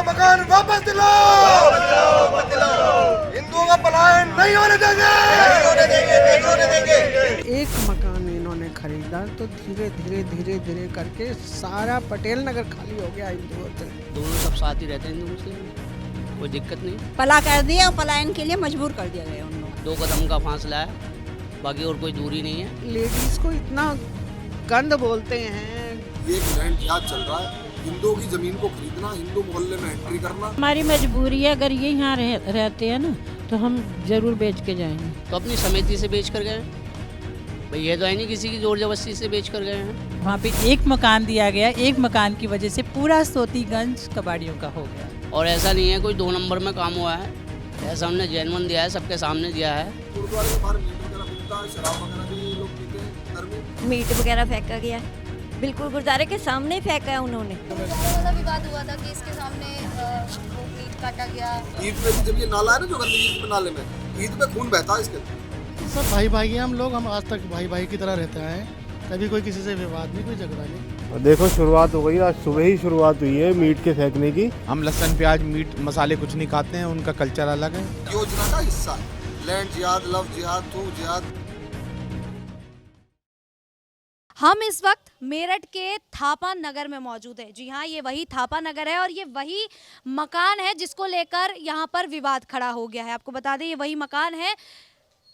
का मकान वापस दिलाओ, हिंदुओं का पलायन नहीं होने देंगे, नहीं होने देंगे, नहीं होने देंगे। एक मकान इन्होंने खरीदा तो धीरे धीरे करके सारा पटेल नगर खाली हो गया हिंदुओं से। दोनों सब साथ ही रहते हैं हिंदू मुस्लिम, कोई दिक्कत नहीं। पला कर दिया और पलायन के लिए मजबूर कर दिया गया उन लोग। 2 कदम का फासला है, बाकी और कोई दूरी नहीं है। लेडीज को इतना गंद बोलते हैं। एक लैंड जिहाद चल रहा है, हिंदुओं की जमीन को खरीदना, हिंदू मोहल्ले में एंट्री करना। हमारी मजबूरी है, अगर ये यहाँ रहते हैं ना तो हम जरूर बेच के जाएंगे। तो अपनी समिति से बेच कर गए हैं भाई, ये तो है नहीं किसी की जोर जबरदस्ती से बेच कर गए हैं। वहाँ पे एक मकान दिया गया, एक मकान की वजह से पूरा सोतीगंज कबाड़ियों का हो गया। और ऐसा नहीं है कोई 2 नंबर में काम हुआ है, ऐसा हमने जैनवन दिया है, सबके सामने दिया है। गुरुद्वारे के बाहर मीट वगैरह मिलता है, शराब वगैरह भी लोग पीते हैं घर में। मीट वगैरह फेंका गया, बिल्कुल गुरुद्वारे के सामने फेंका है उन्होंने। वाला विवाद हुआ था कि इसके सामने वो मीट काटा गया। ईद में भी जब ये नाला है ना जो गंदगी के नाले में, ईद में खून बहता है इसके अंदर। सब भाई भाई हैं हम लोग, हम आज तक भाई भाई की तरह रहते हैं, कभी कोई किसी से विवाद नहीं, कोई झगड़ा नहीं। देखो शुरुआत हो गई, आज सुबह ही शुरुआत हुई है मीट के फेंकने की। हम लहसुन प्याज मीट मसाले कुछ नहीं खाते हैं, उनका कल्चर अलग है। योजना का हिस्सा है लैंड जिहाद, लव जिहाद, थू जिहाद। हम इस वक्त मेरठ के थापा नगर में मौजूद है। जी हाँ, ये वही थापा नगर है और ये वही मकान है जिसको लेकर यहाँ पर विवाद खड़ा हो गया है। आपको बता दें, ये वही मकान है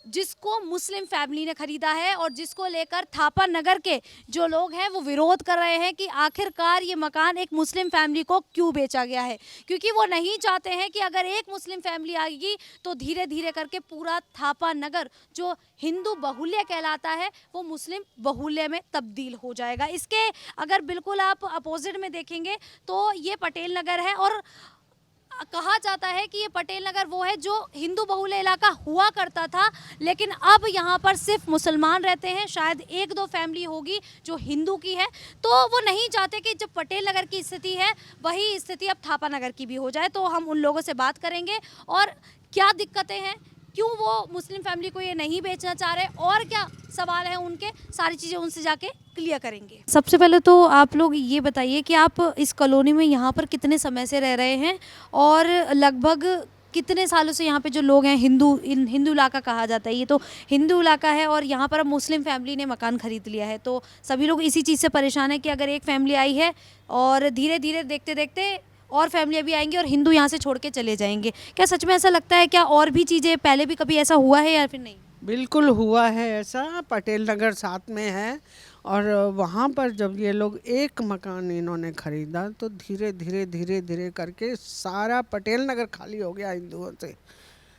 जिसको मुस्लिम फैमिली ने खरीदा है और जिसको लेकर थापा नगर के जो लोग हैं वो विरोध कर रहे हैं कि आखिरकार ये मकान एक मुस्लिम फैमिली को क्यों बेचा गया है, क्योंकि वो नहीं चाहते हैं कि अगर एक मुस्लिम फैमिली आएगी तो धीरे धीरे करके पूरा थापा नगर जो हिंदू बहुल्य कहलाता है वो मुस्लिम बहुल्य में तब्दील हो जाएगा। इसके अगर बिल्कुल आप अपोजिट में देखेंगे तो ये पटेल नगर है और कहा जाता है कि ये पटेल नगर वो है जो हिंदू बहुल्य इलाका हुआ करता था, लेकिन अब यहाँ पर सिर्फ मुसलमान रहते हैं। शायद 1-2 फैमिली होगी जो हिंदू की है, तो वो नहीं चाहते कि जब पटेल नगर की स्थिति है वही स्थिति अब थापा नगर की भी हो जाए। तो हम उन लोगों से बात करेंगे और क्या दिक्कतें हैं, क्यों वो मुस्लिम फैमिली को ये नहीं बेचना चाह रहे और क्या सवाल है उनके, सारी चीज़ें उनसे जाके क्लियर करेंगे। सबसे पहले तो आप लोग ये बताइए कि आप इस कॉलोनी में यहाँ पर कितने समय से रह रहे हैं और लगभग कितने सालों से यहाँ पे जो लोग हैं, हिंदू इलाका कहा जाता है, ये तो हिंदू इलाका है और यहाँ पर अब मुस्लिम फैमिली ने मकान खरीद लिया है, तो सभी लोग इसी चीज़ से परेशान है कि अगर एक फैमिली आई है और धीरे धीरे देखते देखते और फैमिली भी आएंगी और हिंदू यहाँ से छोड़ के चले जाएंगे। क्या सच में ऐसा लगता है? क्या और भी चीज़ें पहले भी कभी ऐसा हुआ है या फिर नहीं? बिल्कुल हुआ है ऐसा, पटेल नगर साथ में है और वहाँ पर जब ये लोग एक मकान इन्होंने खरीदा तो धीरे धीरे करके सारा पटेल नगर खाली हो गया हिंदुओं से।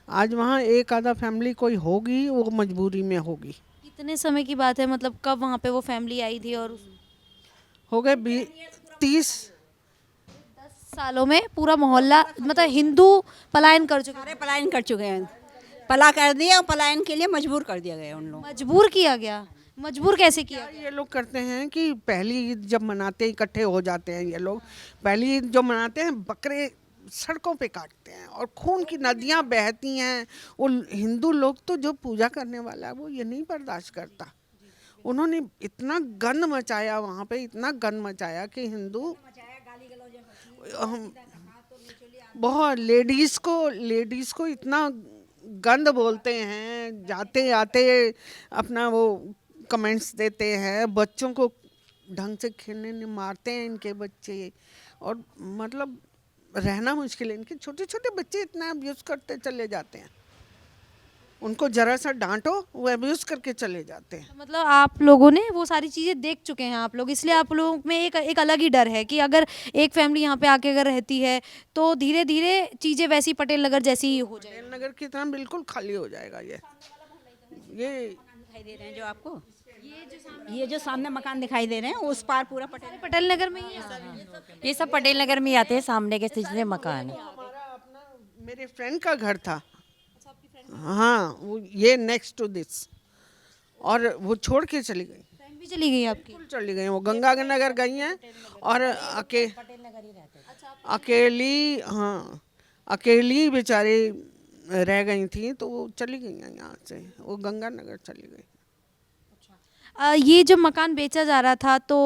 आज वहाँ एक आधा फैमिली कोई होगी, वो मजबूरी में होगी। कितने समय की बात है, मतलब कब वहाँ पे वो फैमिली आई थी? और हो गए 30 सालों में पूरा मोहल्ला मतलब हिंदू पलायन कर चुके हैं। सारे पलायन कर चुके हैं, पला कर दिया और पलायन के लिए मजबूर कर दिया गया उन लोग। मजबूर किया गया? मजबूर कैसे किया? ये लोग करते हैं कि पहली ईद जब मनाते हैं, इकट्ठे हो जाते हैं ये लोग, पहली ईद जो मनाते हैं बकरे सड़कों पे काटते हैं और खून की नदियां बहती हैं। वो हिंदू लोग तो जो पूजा करने वाला है वो ये नहीं बर्दाश्त करता। उन्होंने इतना गंद मचाया वहाँ पे, इतना गंद मचाया कि हिंदू बहुत लेडीज़ को इतना गंद बोलते हैं, जाते आते अपना वो कमेंट्स देते हैं, बच्चों को ढंग से खेलने नहीं, मारते हैं इनके बच्चे और मतलब रहना मुश्किल है। इनके छोटे छोटे बच्चे इतना अब्यूज़ करते चले जाते हैं, उनको जरा सा डांटो वो अब्यूज़ करके चले जाते हैं। मतलब आप लोगों ने वो सारी चीज़ें देख चुके हैं आप लोग, इसलिए आप लोगों में एक अलग ही डर है कि अगर एक फैमिली यहाँ पे आके अगर रहती है तो धीरे धीरे चीज़ें वैसी पटेल नगर जैसी ही हो जाएगी। पटेल नगर की तरह बिल्कुल खाली हो जाएगा। ये दिखाई दे रहे हैं जो आपको, ये जो सामने मकान दिखाई दे रहे हैं उस पार पूरा पटेल नगर में ही है। ये सब पटेल नगर में आते हैं, सामने के जितने मकान है। मेरे फ्रेंड का घर था, हाँ वो ये नेक्स्ट टू दिस, और वो छोड़ के चली गई। फ्रेंड भी चली गई आपकी? चली गई, वो गंगा नगर गई हैं और अकेली, हाँ अकेली बेचारी रह गई थी तो वो चली गई हैं यहाँ से, वो गंगा नगर चली गई। ये जब मकान बेचा जा रहा था तो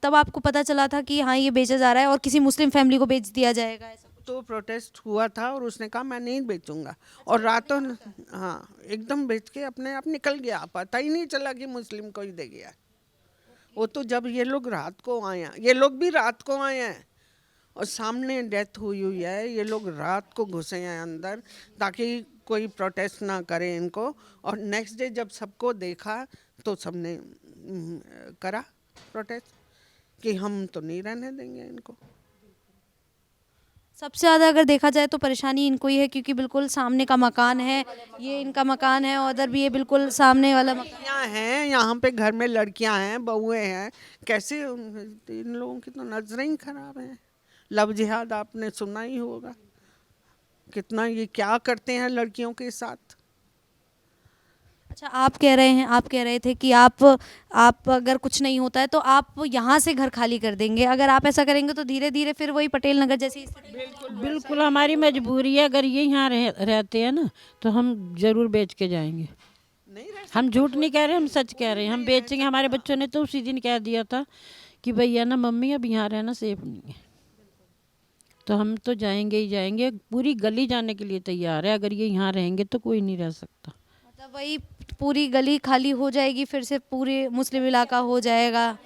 तब आपको पता चला था कि हाँ ये बेचा जा रहा है और किसी मुस्लिम फैमिली को बेच दिया जाएगा, ऐसा कुछ? तो प्रोटेस्ट हुआ था और उसने कहा मैं नहीं बेचूंगा, और रातों हाँ एकदम बेच के अपने आप निकल गया, पता ही नहीं चला कि मुस्लिम को ही दे गया। वो तो जब ये लोग रात को आए हैं, ये लोग भी रात को आए हैं और सामने डेथ हुई है, ये लोग रात को घुसे हैं अंदर ताकि कोई प्रोटेस्ट ना करे इनको, और नेक्स्ट डे जब सबको देखा तो सबने करा प्रोटेस्ट कि हम तो नहीं रहने देंगे इनको। सबसे ज़्यादा अगर देखा जाए तो परेशानी इनको ही है, क्योंकि बिल्कुल सामने का मकान है, ये इनका मकान है, और उधर भी ये बिल्कुल सामने वाला मकान लड़कियाँ हैं यहाँ पे, घर में लड़कियाँ हैं, बहुएं हैं, कैसे इन लोगों की तो नजरें ही खराब हैं। लव जिहाद आपने सुना ही होगा, कितना ये क्या करते हैं लड़कियों के साथ। अच्छा, आप कह रहे थे कि आप अगर कुछ नहीं होता है तो आप यहाँ से घर खाली कर देंगे, अगर आप ऐसा करेंगे तो धीरे धीरे फिर वही पटेल नगर जैसी बिल्कुल हमारी मजबूरी है, अगर ये यहाँ रहते हैं ना तो हम ज़रूर बेच के जाएंगे। हम झूठ नहीं कह रहे, हम सच कह रहे हैं, हम बेचेंगे। हमारे बच्चों ने तो उसी दिन कह दिया था कि भैया ना मम्मी अब यहाँ रहना सेफ नहीं है, तो हम तो जाएंगे ही जाएंगे। पूरी गली जाने के लिए तैयार है, अगर ये यहाँ रहेंगे तो कोई नहीं रह सकता। मतलब वही पूरी गली खाली हो जाएगी, फिर से पूरे मुस्लिम इलाका हो जाएगा।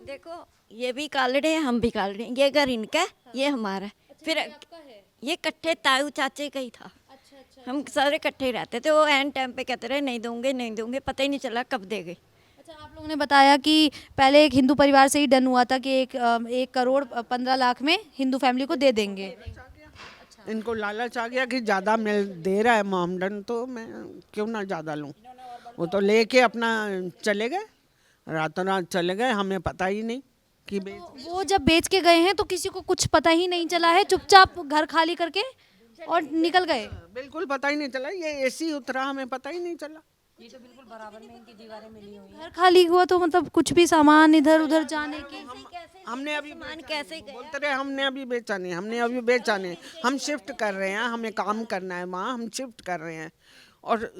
देखो ये भी कालड़े हैं, हम भी कालड़े हैं, ये घर इनका है, ये हमारा है। फिर ये इकट्ठे ताऊ चाचे का ही था। हम सारे इकट्ठे ही रहते थे। वो एन टाइम पे कहते रहे नहीं दूंगे नहीं दूंगे, पता ही नहीं चला कब दे गए। अच्छा, आप लोगों ने बताया कि पहले एक हिंदू परिवार से ही डन हुआ था कि 1,15,00,000 में हिंदू फैमिली को दे देंगे। इनको लालच आ गया कि ज़्यादा मिल दे रहा है मोहम्मडन, तो मैं क्यों ना ज़्यादा लूँ। वो तो लेके अपना चले गए, रातों रात चले गए, हमें पता ही नहीं कि वो जब बेच के गए हैं तो किसी को कुछ पता ही नहीं चला है, चुपचाप घर खाली करके और निकल गए। बिल्कुल पता ही नहीं चला, ये एसी उतरा, हमें पता ही नहीं चला। ये तो बिल्कुल बराबर में इनकी दीवारें मिली हुई घर खाली हुआ तो मतलब कुछ भी सामान इधर उधर जाने की हमने अभी कैसे बोलते रहे, हमने अभी बेचा नहीं, हमने अभी बेचा नहीं, हम शिफ्ट कर रहे हैं, हमें काम करना है वहाँ, हम शिफ्ट कर रहे हैं। और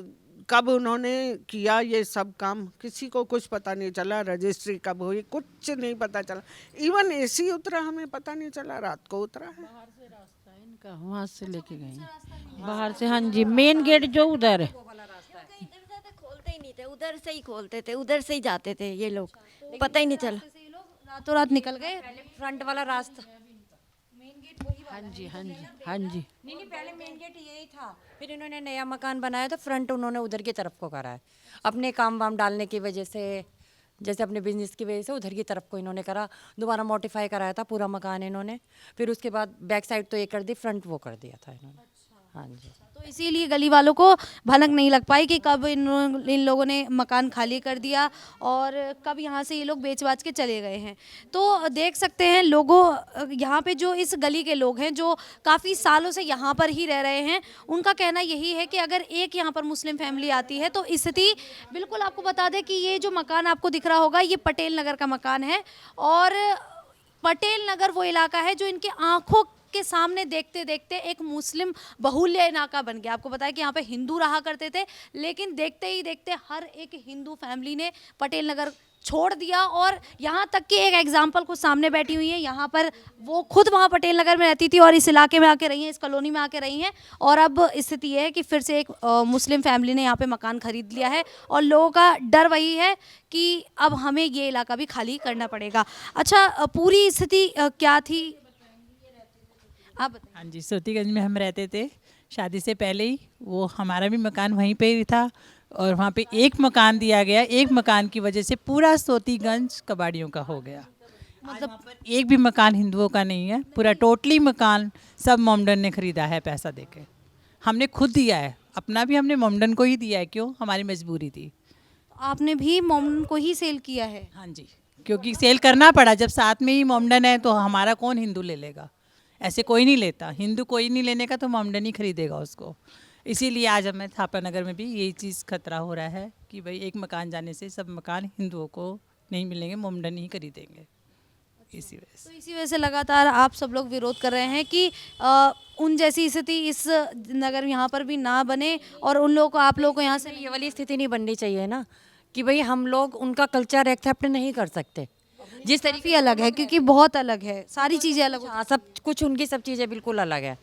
कब उन्होंने किया ये सब काम किसी को कुछ पता नहीं चला, रजिस्ट्री कब हुई कुछ नहीं पता चला, इवन एसी उतरा हमें पता नहीं चला, रात को उतरा है। बाहर से रास्ता है इनका, वहाँ से लेके गए हैं बाहर से। हाँ जी, मेन गेट जो उधर है, खोलते ही नहीं थे, उधर से ही खोलते थे, उधर से ही जाते थे ये लोग, पता ही नहीं चला। रातों रात निकल गए। फ्रंट वाला रास्ता हाँ जी हाँ जी हाँ जी। नहीं पहले मेन गेट यही था, फिर इन्होंने नया मकान बनाया तो फ्रंट उन्होंने उधर की तरफ को करा है, अपने काम वाम डालने की वजह से, जैसे अपने बिजनेस की वजह से उधर की तरफ को इन्होंने करा, दोबारा मॉडिफाई कराया था पूरा मकान इन्होंने, फिर उसके बाद बैक साइड तो ये कर दी, फ्रंट वो कर दिया था इन्होंने। हाँ जी, तो इसीलिए गली वालों को भनक नहीं लग पाई कि कब इन लोगों ने मकान खाली कर दिया और कब यहाँ से ये लोग बेच बाच के चले गए हैं। तो देख सकते हैं लोगों, यहाँ पे जो इस गली के लोग हैं जो काफ़ी सालों से यहाँ पर ही रह रहे हैं, उनका कहना यही है कि अगर एक यहाँ पर मुस्लिम फैमिली आती है तो स्थिति बिल्कुल, आपको बता दें कि ये जो मकान आपको दिख रहा होगा ये पटेल नगर का मकान है, और पटेल नगर वो इलाका है जो इनके आँखों के सामने देखते देखते एक मुस्लिम बहुल्य इलाका बन गया। आपको बताया कि यहाँ पे हिंदू रहा करते थे, लेकिन देखते ही देखते हर एक हिंदू फैमिली ने पटेल नगर छोड़ दिया, और यहाँ तक कि एक एग्जाम्पल कुछ सामने बैठी हुई है, यहाँ पर वो खुद वहाँ पटेल नगर में रहती थी और इस इलाके में आके रही हैं, इस कॉलोनी में आके रही हैं, और अब स्थिति ये है कि फिर से एक मुस्लिम फैमिली ने यहाँ पे मकान खरीद लिया है और लोगों का डर वही है कि अब हमें ये इलाका भी खाली करना पड़ेगा। अच्छा, पूरी स्थिति क्या थी आप बताइए। हाँ जी, सोतीगंज में हम रहते थे शादी से पहले ही, वो हमारा भी मकान वहीं पे ही था, और वहाँ पे एक मकान दिया गया, एक मकान की वजह से पूरा सोतीगंज कबाड़ियों का हो गया। मतलब एक भी मकान हिंदुओं का नहीं है, पूरा टोटली मकान सब मोमडन ने खरीदा है पैसा देके। हमने खुद दिया है, अपना भी हमने मोमडन को ही दिया है, क्यों, हमारी मजबूरी थी। आपने भी मोमडन को ही सेल किया है? हाँ जी, क्योंकि सेल करना पड़ा, जब साथ में ही मोमडन है तो हमारा कौन हिंदू ले लेगा, ऐसे कोई नहीं लेता, हिंदू कोई नहीं लेने का, तो मोमडन ही खरीदेगा उसको। इसीलिए आज हमें थापा नगर में भी यही चीज़ खतरा हो रहा है कि भाई एक मकान जाने से सब मकान हिंदुओं को नहीं मिलेंगे, मोमडन ही खरीदेंगे। इसी वजह से तो इसी वजह से लगातार आप सब लोग विरोध कर रहे हैं कि उन जैसी स्थिति इस नगर यहाँ पर भी ना बने, और उन लोगों को, आप लोगों को यहाँ से ये वाली स्थिति नहीं बननी चाहिए ना, कि भाई हम लोग उनका कल्चर एक्सेप्ट नहीं कर सकते, जिस तरीके काफ़ी अलग है क्योंकि बहुत अलग है, सारी चीज़ें अलग हाँ, सब कुछ उनकी सब चीज़ें बिल्कुल अलग है,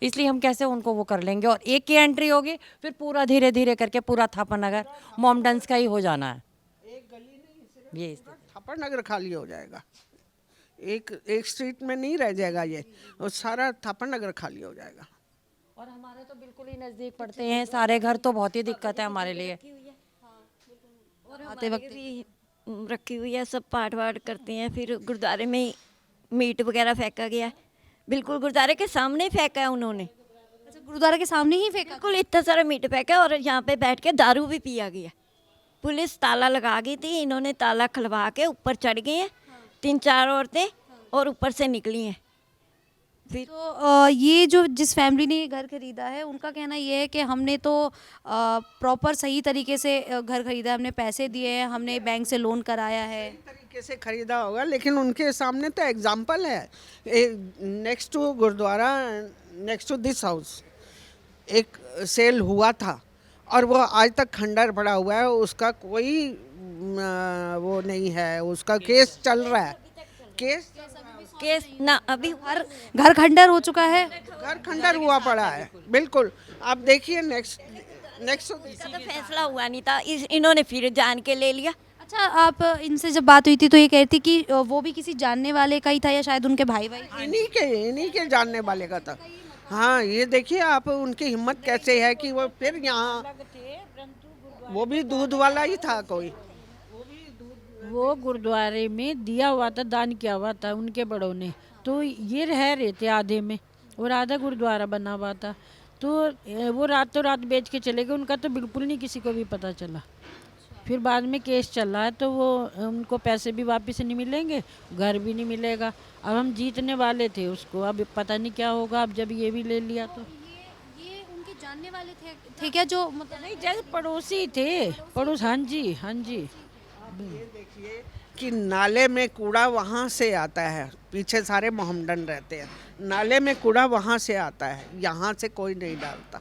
इसलिए हम कैसे उनको वो कर लेंगे। और एक की एंट्री होगी फिर पूरा धीरे धीरे करके पूरा थापा नगर मोमडन्स का ही हो जाना है। ये थापा नगर खाली हो जाएगा, एक स्ट्रीट में नहीं रह जाएगा ये, और सारा थापा नगर खाली हो जाएगा। और हमारे तो बिल्कुल ही नज़दीक पड़ते हैं सारे घर, तो बहुत ही दिक्कत है हमारे लिए। आते वक्त भी रखी हुई है, सब पाठ वाठ करते हैं। फिर गुरुद्वारे में ही मीट वगैरह फेंका गया है, बिल्कुल गुरुद्वारे के सामने ही फेंका है उन्होंने। अच्छा, गुरुद्वारा के सामने ही फेंका? बिल्कुल इतना सारा मीट फेंका और यहाँ पे बैठ के दारू भी पिया गया। पुलिस ताला लगा गई थी, इन्होंने ताला खुलवा के ऊपर चढ़ गए हैं 3-4 औरतें और ऊपर से निकली हैं। फिर तो ये जो जिस फैमिली ने ये घर खरीदा है उनका कहना ये है कि हमने तो प्रॉपर सही तरीके से घर खरीदा है, हमने पैसे दिए हैं, हमने बैंक से लोन कराया है। तरीके से खरीदा होगा, लेकिन उनके सामने तो एग्जाम्पल है। Next to gurudwara, next to this house एक सेल हुआ था और वो आज तक खंडर पड़ा हुआ है, उसका कोई वो नहीं है, उसका केस चल रहा है। केस ना अभी हर घर खंडर हो चुका है, घर खंडर हुआ पड़ा है। बिल्कुल, आप देखिए नेक्स्ट इसका तो फैसला हुआ नहीं था, इन्होंने फिर जान के ले लिया। अच्छा, आप इनसे जब बात हुई थी तो ये कहती कि वो भी किसी जानने वाले का ही था या शायद उनके भाई इन्हीं के जानने वाले का था। हाँ, ये देखिए आप उनकी हिम्मत कैसे है कि वो फिर यहाँ, वो भी दूध वाला ही था कोई, वो गुरुद्वारे में दिया हुआ था, दान किया हुआ था उनके बड़ों ने, तो ये रह रहे थे आधे में और आधा गुरुद्वारा बना हुआ था, तो वो रातों रात बेच के चले गए। उनका तो बिल्कुल नहीं किसी को भी पता चला। फिर बाद में केस चल रहा है, तो वो उनको पैसे भी वापस नहीं मिलेंगे, घर भी नहीं मिलेगा। अब हम जीतने वाले थे उसको, अब पता नहीं क्या होगा। अब जब ये भी ले लिया तो ये उनके जानने वाले थे क्या, जो मतलब नहीं, जैसे पड़ोसी थे, पड़ोस। हाँ जी, हाँ जी। ये देखिए कि नाले में कूड़ा वहाँ से आता है, पीछे सारे मोहम्मडन रहते हैं, नाले में कूड़ा वहाँ से आता है, यहाँ से कोई नहीं डालता।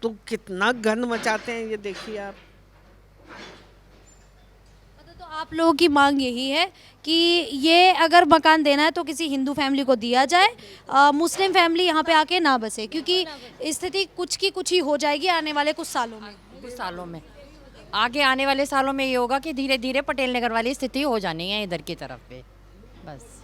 तो कितना गंद मचाते हैं ये देखिए आप। तो आप लोगों की मांग यही है कि ये अगर मकान देना है तो किसी हिंदू फैमिली को दिया जाए, मुस्लिम फैमिली यहाँ पे आके ना बसे, क्योंकि स्थिति कुछ की कुछ ही हो जाएगी आने वाले कुछ सालों में। आगे आने वाले सालों में ये होगा कि धीरे धीरे पटेल नगर वाली स्थिति हो जानी है इधर की तरफ पे, बस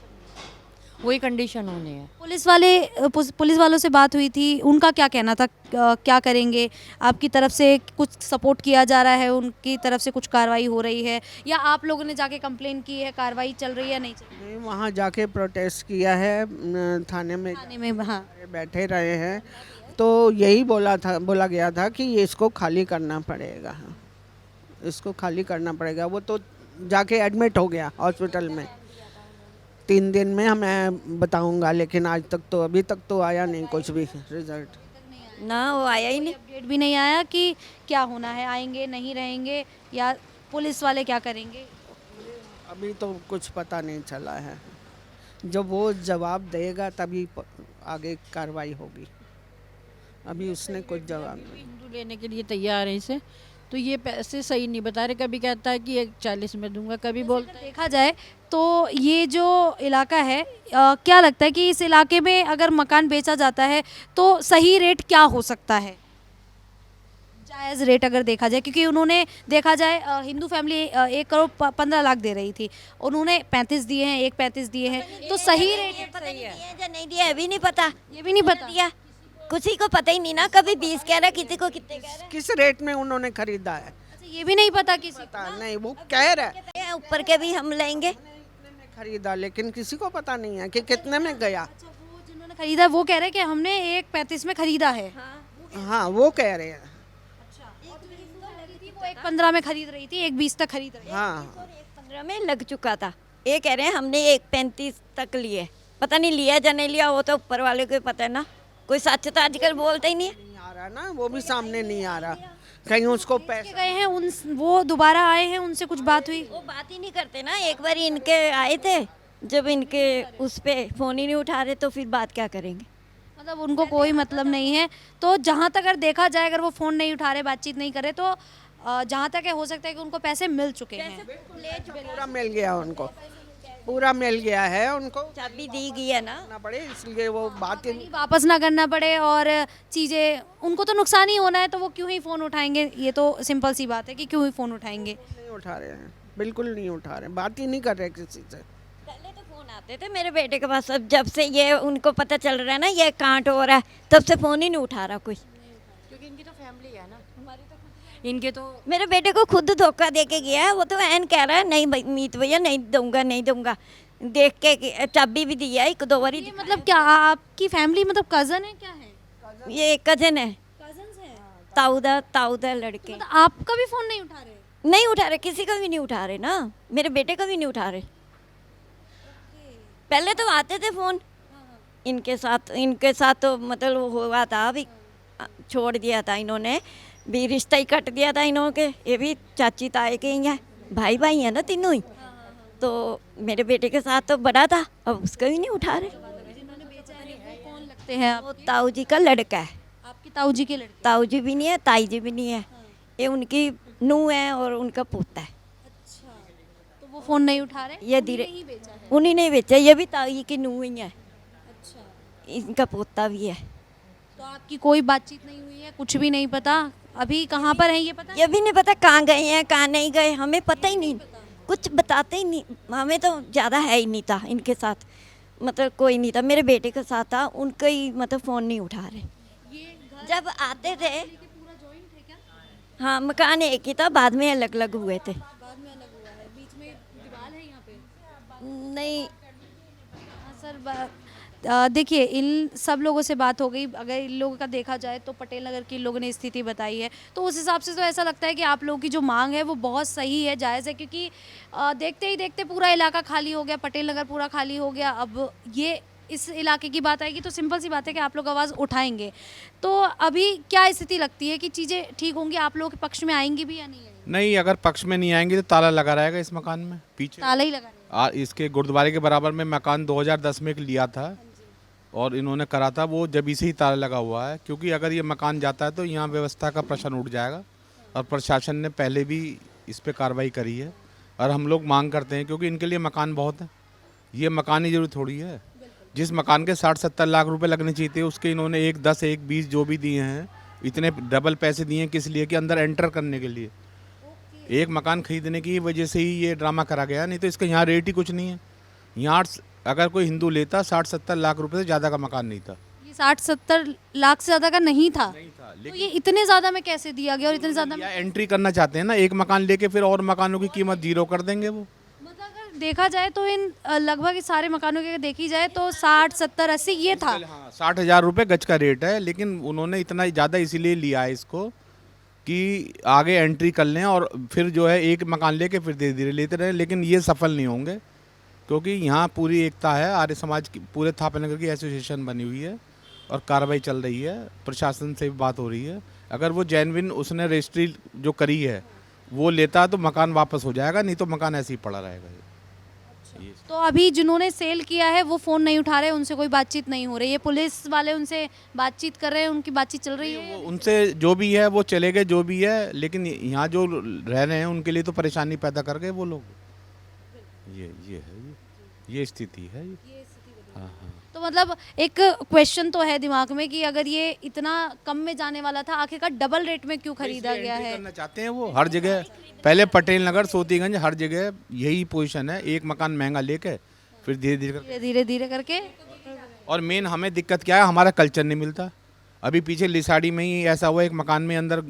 वही कंडीशन होनी है। पुलिस वालों से बात हुई थी, उनका क्या कहना था, क्या करेंगे? आपकी तरफ से कुछ सपोर्ट किया जा रहा है, उनकी तरफ से कुछ कार्रवाई हो रही है, या आप लोगों ने जाके कंप्लेन की है, कार्रवाई चल रही है नहीं चल रही? नहीं, वहाँ जाके प्रोटेस्ट किया है, थाने में हाँ। बैठे रहे हैं, तो यही बोला गया था कि इसको खाली करना पड़ेगा, इसको खाली करना पड़ेगा। वो तो जाके एडमिट हो गया हॉस्पिटल में, 3 दिन में मैं बताऊंगा, लेकिन आज तक तो, अभी तक तो आया नहीं कुछ भी रिजल्ट ना, वो आया ही नहीं, अपडेट भी नहीं आया कि क्या होना है, आएंगे नहीं रहेंगे या पुलिस वाले क्या करेंगे। अभी तो कुछ पता नहीं चला है, जब वो जवाब देगा तभी आगे कार्रवाई होगी। अभी उसने कुछ जवाब नहीं। हिंदू लेने के लिए तैयार है इसे, तो ये पैसे सही नहीं बता रहे, कभी कहता है कि 140 में दूंगा, कभी बोलता है। देखा जाए तो ये जो इलाका है, क्या लगता है कि इस इलाके में अगर मकान बेचा जाता है तो सही रेट क्या हो सकता है, जायज़ रेट अगर देखा जाए? क्योंकि उन्होंने देखा जाए हिंदू फैमिली 1 करोड़ 15 लाख दे रही थी, उन्होंने 35 दिए हैं, 35 दिए हैं, तो सही रेट पता नहीं दिया या नहीं दिया अभी नहीं पता, ये भी नहीं पता दिया, किसी को पता ही नहीं ना, कभी 20 कह रहा, किसी को कितने कह रहा, किस रेट में उन्होंने खरीदा है। अच्छा, ये भी नहीं पता किसी को? पता नहीं, वो कह रहा है ऊपर के भी हम लेंगे, खरीदा, लेकिन किसी को पता नहीं है कि कितने में गया। वो जिन्होंने खरीदा वो कह रहे हैं कि हमने 1.35 में खरीदा है। हाँ, वो कह रहे हैं। वो 1.15 में खरीद रही थी, 1.20 तक खरीद रही थी। हाँ, 1.15 में लग चुका था, ये कह रहे हैं हमने 1.35 तक लिए, पता नहीं लिया या नहीं लिया, वो तो ऊपर वाले को पता है ना, कोई सच तो आजकल बोलता ही नहीं है। नहीं आ रहा ना, वो भी सामने नहीं आ रहा, कहीं उसको पैसे गए हैं वो दोबारा आए हैं, उनसे कुछ बात हुई? वो बात ही नहीं करते ना, एक बार इनके आए थे, जब इनके उस पे फ़ोन ही नहीं उठा रहे तो फिर बात क्या करेंगे, मतलब उनको कोई मतलब नहीं है। तो जहाँ तक अगर देखा जाए, अगर वो फ़ोन नहीं उठा रहे, बातचीत नहीं करे, तो जहाँ तक है हो सकता है कि उनको पैसे मिल चुके हैं। पूरा मिल गया उनको, पूरा मिल गया है उनको, चाबी दी गई है ना, ना पड़े इसलिए वो बातें वापस ना करना पड़े और चीज़ें उनको तो नुकसान ही होना है, तो वो क्यों ही फ़ोन उठाएंगे। ये तो सिंपल सी बात है कि क्यों ही फ़ोन उठाएंगे। नहीं उठा रहे हैं, बिल्कुल नहीं उठा रहे, बात ही नहीं कर रहे किसी से। पहले तो फोन आते थे मेरे बेटे के पास, अब जब से ये उनको पता चल रहा है ना ये कांट हो रहा है, तब से फ़ोन ही नहीं उठा रहा कोई। क्योंकि इनकी तो फैमिली है ना, हमारी तो इनके तो मेरे बेटे को खुद धोखा दे के गया है, वो तो एन कह रहा है नहीं भाई मीत भैया नहीं दूंगा नहीं दूंगा, देख के चाबी भी दी है 1-2 बारी। ये मतलब क्या आपकी फैमिली मतलब कज़न है, क्या है? ये कजन है, कज़न्स हैं। ताऊदा लड़के। मतलब आपका भी फ़ोन नहीं उठा रहे? नहीं उठा रहे, किसी का भी नहीं उठा रहे ना, मेरे बेटे का भी नहीं उठा रहे। पहले तो आते थे फ़ोन इनके साथ तो मतलब वो हुआ था, अभी छोड़ दिया था इन्होंने, भी रिश्ता ही कट दिया था इन्हों के। ये भी चाची ताए के ही हैं, भाई भाई हैं ना तीनों ही। तो मेरे बेटे के साथ तो बड़ा था, अब उसका भी नहीं उठा रहे। कौन लगते हैं वो ताऊ जी का लड़का है। आपकी ताऊ जी के लड़के? ताऊ जी भी नहीं है, ताई जी भी नहीं है, ये उनकी नूह है और उनका पोता है। तो वो फ़ोन नहीं उठा रहे? ये धीरे उन्हीं ने बेचा, ये भी ताई की नूह ही है, इनका पोता भी है। तो आपकी कोई बातचीत नहीं हुई है, कुछ भी नहीं पता अभी कहाँ पर है ये पता? ये भी नहीं पता कहाँ गए हैं कहाँ नहीं गए, हमें पता ही नहीं, कुछ बताते ही नहीं, हमें तो ज़्यादा है ही नहीं था इनके साथ, मतलब कोई नहीं था। मेरे बेटे के साथ था, उनका ही मतलब फ़ोन नहीं उठा रहे। जब आते थे हाँ मकान एक ही था, बाद में अलग अलग हुए थे। बाद में अलग हुआ है, बीच में दीवार है यहाँ पे? नहीं हाँ सर, देखिए इन सब लोगों से बात हो गई। अगर इन लोगों का देखा जाए तो पटेल नगर के इन लोगों ने स्थिति बताई है, तो उस हिसाब से तो ऐसा लगता है कि आप लोगों की जो मांग है वो बहुत सही है, जायज़ है। क्योंकि देखते ही देखते पूरा इलाका खाली हो गया, पटेल नगर पूरा खाली हो गया। अब ये इस इलाके की बात आएगी तो सिंपल सी बात है कि आप लोग आवाज़ उठाएंगे। तो अभी क्या स्थिति लगती है कि चीज़ें ठीक होंगी, आप लोगों के पक्ष में आएंगी भी या नहीं आएंगी? नहीं, अगर पक्ष में नहीं आएंगे तो ताला लगा रहेगा इस मकान में पीछे। ताला ही लगा रहेगा। इसके गुरुद्वारे के बराबर में मकान 2010 में लिया था और इन्होंने करा था, वो जब इसे ही ताला लगा हुआ है। क्योंकि अगर ये मकान जाता है तो यहाँ व्यवस्था का प्रश्न उठ जाएगा, और प्रशासन ने पहले भी इस पर कार्रवाई करी है। और हम लोग मांग करते हैं, क्योंकि इनके लिए मकान बहुत है, ये मकान ही जरूरी थोड़ी है। जिस मकान के 60-70 लाख रुपए लगने चाहिए थे, उसके इन्होंने 1, 10, 1, 20 जो भी दिए हैं, इतने डबल पैसे दिए हैं। किस लिए? कि अंदर एंटर करने के लिए। एक मकान खरीदने की वजह से ही ये ड्रामा करा गया, नहीं तो इसका यहाँ रेट ही कुछ नहीं है। यहाँ अगर कोई हिंदू लेता 60-70 लाख रुपए से ज़्यादा का मकान नहीं था। ये 60-70 लाख से ज़्यादा का नहीं था, तो ये इतने ज़्यादा में कैसे दिया गया और इतने ज़्यादा में? एंट्री करना चाहते हैं ना, एक मकान लेके फिर और मकानों की कीमत 0 कर देंगे वो। मतलब अगर देखा जाए तो इन लगभग इस सारे मकानों की देखी जाए तो 60-70-80 ये था। हाँ, 60,000 रुपये गज का रेट है, लेकिन उन्होंने इतना ज़्यादा इसीलिए लिया है इसको कि आगे एंट्री कर लें और फिर जो है एक मकान लेके फिर धीरे धीरे लेते रहे। लेकिन ये सफल नहीं होंगे, क्योंकि यहाँ पूरी एकता है, आर्य समाज की पूरे थापा नगर की एसोसिएशन बनी हुई है और कार्रवाई चल रही है, प्रशासन से भी बात हो रही है। अगर वो जेन्युइन उसने रजिस्ट्री जो करी है वो लेता तो मकान वापस हो जाएगा, नहीं तो मकान ऐसे ही पड़ा रहेगा। तो अभी जिन्होंने सेल किया है वो फ़ोन नहीं उठा रहे, उनसे कोई बातचीत नहीं हो रही है? पुलिस वाले उनसे बातचीत कर रहे हैं, उनकी बातचीत चल रही है? उनसे जो भी है वो चले गए, जो भी है, लेकिन यहाँ जो रह रहे हैं उनके लिए तो परेशानी पैदा कर गए वो लोग। ये है, ये स्थिति है। हाँ हाँ। तो मतलब एक क्वेश्चन तो है दिमाग में कि अगर ये इतना कम में जाने वाला था, आखिरकार डबल रेट में क्यों खरीदा गया है? करना चाहते हैं वो हर जगह, पहले पटेल नगर, सोतीगंज, हर जगह यही पोजीशन है, एक मकान महंगा लेके फिर धीरे धीरे करके। और मेन हमें दिक्कत क्या है, हमारा कल्चर नहीं मिलता। अभी पीछे लिसाड़ी में ही ऐसा हुआ, एक मकान में अंदर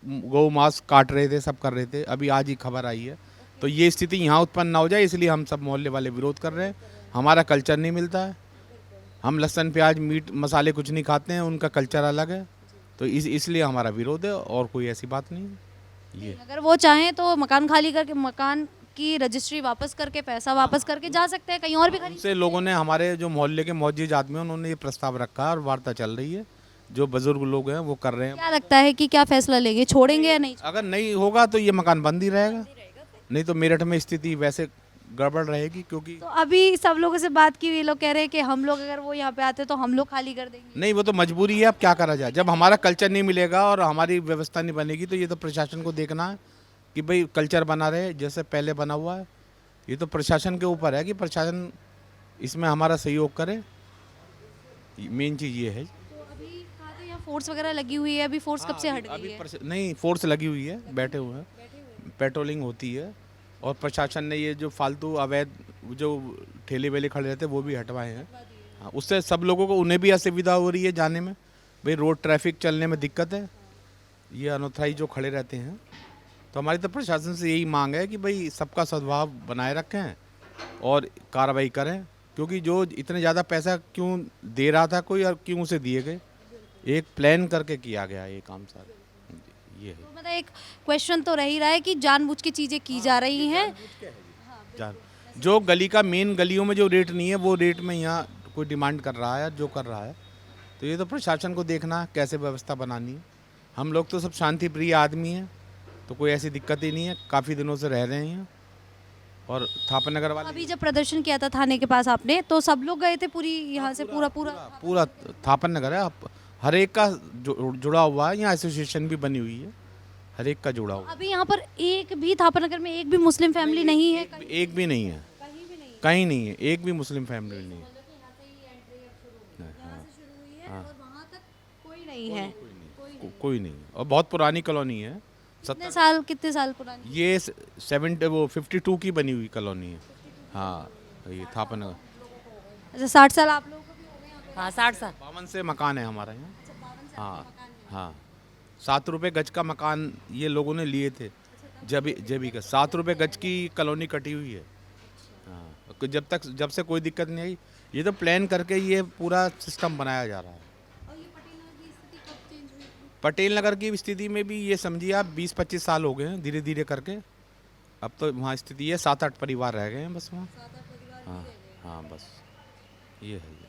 गौ मांस काट रहे थे, सब कर रहे थे, अभी आज ही खबर आई है। तो ये स्थिति यहाँ उत्पन्न ना हो जाए, इसलिए हम सब मोहल्ले वाले विरोध कर रहे हैं। हमारा कल्चर नहीं मिलता है, हम लहसुन प्याज मीट मसाले कुछ नहीं खाते हैं, उनका कल्चर अलग है, तो इसलिए हमारा विरोध है, और कोई ऐसी बात नहीं है। ये अगर वो चाहें तो मकान खाली करके मकान की रजिस्ट्री वापस करके पैसा वापस करके जा सकते हैं, कहीं और भी खरीद। से लोगों ने, हमारे जो मोहल्ले के मौजूद आदमी हैं, उन्होंने ये प्रस्ताव रखा है और वार्ता चल रही है, जो बुजुर्ग लोग हैं वो कर रहे हैं। क्या लगता है कि क्या फैसला लेंगे, छोड़ेंगे या नहीं? अगर नहीं होगा तो ये मकान बंद ही रहेगा, नहीं तो मेरठ में स्थिति वैसे गड़बड़ रहेगी, क्योंकि तो अभी सब लोगों से बात की हुई, लोग कह रहे हैं कि हम लोग अगर वो यहाँ पे आते तो हम लोग खाली कर देंगे। नहीं, वो तो मजबूरी है, अब क्या करा जाए। जब हमारा कल्चर नहीं मिलेगा और हमारी व्यवस्था नहीं बनेगी तो ये तो प्रशासन को देखना है कि भाई कल्चर बना रहे जैसे पहले बना हुआ है। ये तो प्रशासन के ऊपर है कि प्रशासन इसमें हमारा सहयोग करे, मेन चीज़ ये है। तो अभी कहा था यहाँ फोर्स वगैरह लगी हुई है, अभी फोर्स कब से हट गई है? नहीं, फोर्स लगी हुई है, बैठे हुए हैं, पेट्रोलिंग होती है। और प्रशासन ने ये जो फालतू अवैध जो ठेले वेले खड़े रहते हैं वो भी हटवाए हैं। हाँ, उससे सब लोगों को, उन्हें भी असुविधा हो रही है जाने में, भाई रोड ट्रैफिक चलने में दिक्कत है, ये अनऑथराइज जो खड़े रहते हैं। तो हमारी तो प्रशासन से यही मांग है कि भाई सबका सद्भाव बनाए रखें और कार्रवाई करें, क्योंकि जो इतने ज़्यादा पैसा क्यों दे रहा था कोई और क्यों उसे दिए गए, एक प्लान करके किया गया ये काम सारा, ये है। तो मतलब एक क्वेश्चन तो रह ही रहा है कि जानबूझ के चीजें की जा रही हैं। जो गली का मेन गलियों में जो रेट नहीं है वो रेट में यहाँ कोई डिमांड कर रहा है, जो कर रहा है, तो ये तो प्रशासन को देखना है कैसे व्यवस्था बनानी है। हम लोग तो सब शांति प्रिय आदमी हैं, तो कोई ऐसी दिक्कत ही नहीं है, काफ़ी दिनों से रह रहे हैं। और थापा नगर वाले अभी जब प्रदर्शन किया था थाने के पास आपने, तो सब लोग गए थे पूरी यहाँ से पूरा थापन नगर है, हर एक का जुड़ा हुआ है, यहाँ एसोसिएशन भी बनी हुई है, हर एक का जुड़ा हुआ। अभी यहाँ पर एक भी थापानगर में एक भी मुस्लिम फैमिली नहीं है? एक भी नहीं है, कहीं नहीं है, एक भी मुस्लिम फैमिली नहीं है। कोई नहीं है? कोई नहीं, और बहुत पुरानी कॉलोनी है। कितने साल पुरानी? ये 52 की बनी हुई कॉलोनी है। हाँ, ये थापन नगर। अच्छा, 60 साल आप लोगों को भी हो गए यहाँ पे? हाँ 60 साल। 52 से मकान है हमारा यहाँ। हाँ हाँ, 7 रुपये गज का मकान ये लोगों ने लिए थे, जब का 7 रुपये गज की कॉलोनी कटी हुई है। हाँ, जब से कोई दिक्कत नहीं आई, ये तो प्लान करके ये पूरा सिस्टम बनाया जा रहा है। पटेल नगर की स्थिति में भी ये समझिए आप 20-25 साल हो गए हैं धीरे धीरे करके। अब तो वहाँ स्थिति है 7-8 परिवार रह गए हैं बस वहाँ। हाँ हाँ, बस ये है।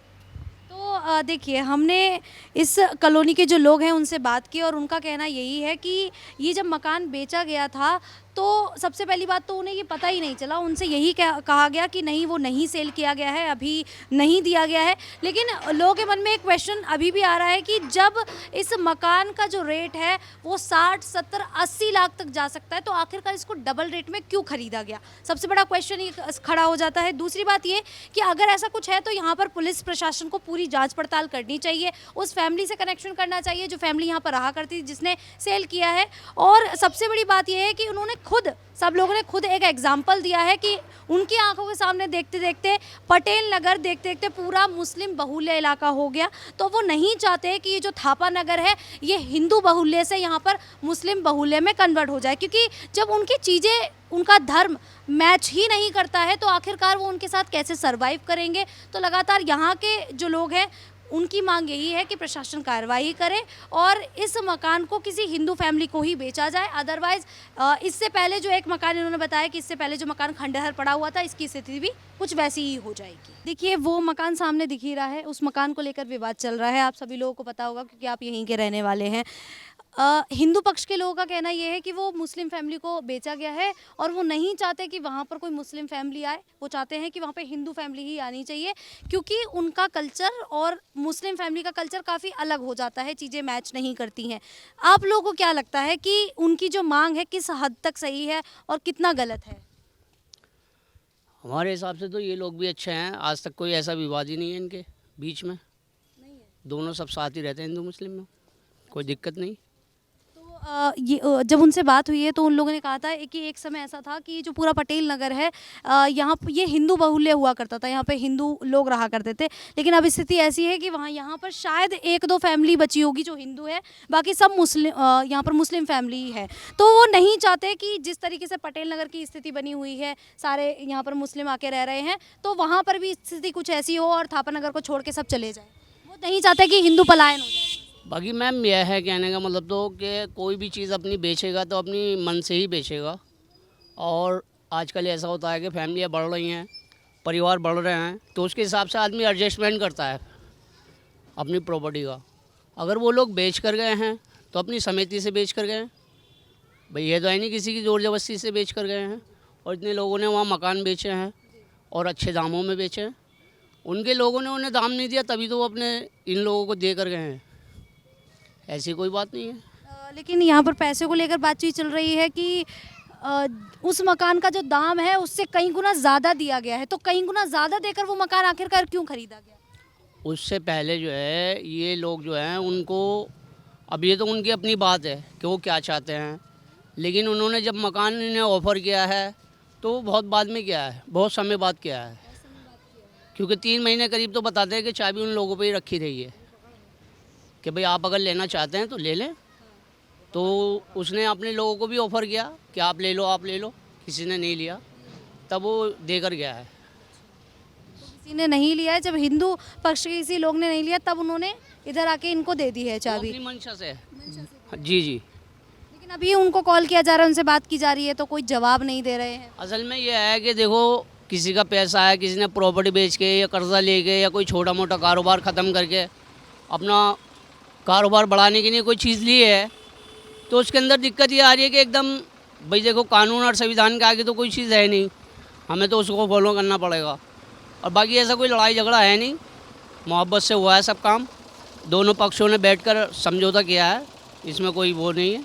तो देखिए, हमने इस कॉलोनी के जो लोग हैं उनसे बात की और उनका कहना यही है कि ये जब मकान बेचा गया था तो सबसे पहली बात तो उन्हें ये पता ही नहीं चला, उनसे यही कहा गया कि नहीं वो नहीं सेल किया गया है, अभी नहीं दिया गया है। लेकिन लोगों के मन में एक क्वेश्चन अभी भी आ रहा है कि जब इस मकान का जो रेट है वो 60, 70, 80 लाख तक जा सकता है, तो आखिरकार इसको डबल रेट में क्यों खरीदा गया? सबसे बड़ा क्वेश्चन ये खड़ा हो जाता है। दूसरी बात ये कि अगर ऐसा कुछ है तो यहाँ पर पुलिस प्रशासन को पूरी जाँच पड़ताल करनी चाहिए, उस फैमिली से कनेक्शन करना चाहिए जो फैमिली यहाँ पर रहा करती थी जिसने सेल किया है। और सबसे बड़ी बात यह है कि उन्होंने सब लोगों ने खुद एक एग्जाम्पल दिया है कि उनकी आंखों के सामने देखते देखते पटेल नगर देखते देखते पूरा मुस्लिम बहुल्य इलाका हो गया। तो वो नहीं चाहते कि ये जो थापा नगर है ये हिंदू बहुल्य से यहाँ पर मुस्लिम बहुल्य में कन्वर्ट हो जाए, क्योंकि जब उनकी चीज़ें, उनका धर्म मैच ही नहीं करता है तो आखिरकार वो उनके साथ कैसे सर्वाइव करेंगे। तो लगातार यहाँ के जो लोग हैं उनकी मांग यही है कि प्रशासन कार्रवाई करे और इस मकान को किसी हिंदू फैमिली को ही बेचा जाए। अदरवाइज इससे पहले जो एक मकान इन्होंने बताया कि इससे पहले जो मकान खंडहर पड़ा हुआ था, इसकी स्थिति भी कुछ वैसी ही हो जाएगी। देखिए, वो मकान सामने दिख ही रहा है, उस मकान को लेकर विवाद चल रहा है। आप सभी लोगों को पता होगा क्योंकि आप यहीं के रहने वाले हैं। हिंदू पक्ष के लोगों का कहना यह है कि वो मुस्लिम फैमिली को बेचा गया है और वो नहीं चाहते कि वहाँ पर कोई मुस्लिम फैमिली आए, वो चाहते हैं कि वहाँ पे हिंदू फैमिली ही आनी चाहिए, क्योंकि उनका कल्चर और मुस्लिम फैमिली का कल्चर काफ़ी अलग हो जाता है, चीज़ें मैच नहीं करती हैं। आप लोगों को क्या लगता है कि उनकी जो मांग है किस हद तक सही है और कितना गलत है? हमारे हिसाब से तो ये लोग भी अच्छे हैं, आज तक कोई ऐसा विवाद ही नहीं है इनके बीच में, दोनों सब साथ ही रहते हैं हिंदू मुस्लिम में, कोई दिक्कत नहीं। ये जब उनसे बात हुई है तो उन लोगों ने कहा था कि एक समय ऐसा था कि जो पूरा पटेल नगर है यहाँ ये हिंदू बहुल्य हुआ करता था, यहाँ पे हिंदू लोग रहा करते थे। लेकिन अब स्थिति ऐसी है कि यहाँ पर शायद 1-2 फैमिली बची होगी जो हिंदू है, बाकी सब मुस्लिम, यहाँ पर मुस्लिम फैमिली है। तो वो नहीं चाहते कि जिस तरीके से पटेल नगर की स्थिति बनी हुई है, सारे यहाँ पर मुस्लिम आके रह रहे हैं, तो वहाँ पर भी स्थिति कुछ ऐसी हो और थापा नगर को छोड़ के सब चले जाए। वो नहीं चाहते कि हिंदू पलायन हो जाए। बाकी मैम यह है कहने का मतलब तो कि कोई भी चीज़ अपनी बेचेगा तो अपनी मन से ही बेचेगा। और आजकल ऐसा होता है कि फैमिलियाँ बढ़ रही हैं, परिवार बढ़ रहे हैं, तो उसके हिसाब से आदमी एडजस्टमेंट करता है अपनी प्रॉपर्टी का। अगर वो लोग बेच कर गए हैं तो अपनी समिति से बेच कर गए हैं, भाई ये तो है नहीं किसी की ज़ोर ज़बरदस्ती से बेच कर गए हैं। और इतने लोगों ने वहाँ मकान बेचे हैं और अच्छे दामों में बेचे हैं। उनके लोगों ने उन्हें दाम नहीं दिया, तभी तो वो अपने इन लोगों को दे कर गए हैं। ऐसी कोई बात नहीं है। लेकिन यहाँ पर पैसे को लेकर बातचीत चल रही है कि उस मकान का जो दाम है उससे कई गुना ज़्यादा दिया गया है, तो कई गुना ज़्यादा देकर वो मकान आखिरकार क्यों खरीदा गया? उससे पहले जो है ये लोग जो हैं उनको, अब ये तो उनकी अपनी बात है कि वो क्या चाहते हैं, लेकिन उन्होंने जब मकान इन्हें ऑफ़र किया है तो बहुत बाद में किया है, बहुत समय बाद किया है, क्योंकि 3 महीने करीब तो बताते हैं कि चाबी उन लोगों पे ही रखी रही है कि भाई आप अगर लेना चाहते हैं तो ले लें। तो उसने अपने लोगों को भी ऑफ़र किया कि आप ले लो, किसी ने नहीं लिया, तब वो देकर गया है। किसी ने नहीं लिया है, जब हिंदू पक्ष के किसी लोग ने नहीं लिया तब उन्होंने इधर आके इनको दे दी है चाबी। अपनी मंशा से। जी जी। लेकिन अभी उनको कॉल किया जा रहा है, उनसे बात की जा रही है, तो कोई जवाब नहीं दे रहे हैं। असल में ये है कि देखो, किसी का पैसा है, किसी ने प्रॉपर्टी बेच के या कर्जा लेके या कोई छोटा मोटा कारोबार ख़त्म करके अपना कारोबार बढ़ाने के लिए कोई चीज़ ली है, तो उसके अंदर दिक्कत ये आ रही है कि एकदम भाई देखो, कानून और संविधान के आगे तो कोई चीज़ है नहीं, हमें तो उसको फॉलो करना पड़ेगा। और बाकी ऐसा कोई लड़ाई झगड़ा है नहीं, मोहब्बत से हुआ है सब काम, दोनों पक्षों ने बैठकर समझौता किया है, इसमें कोई वो नहीं है।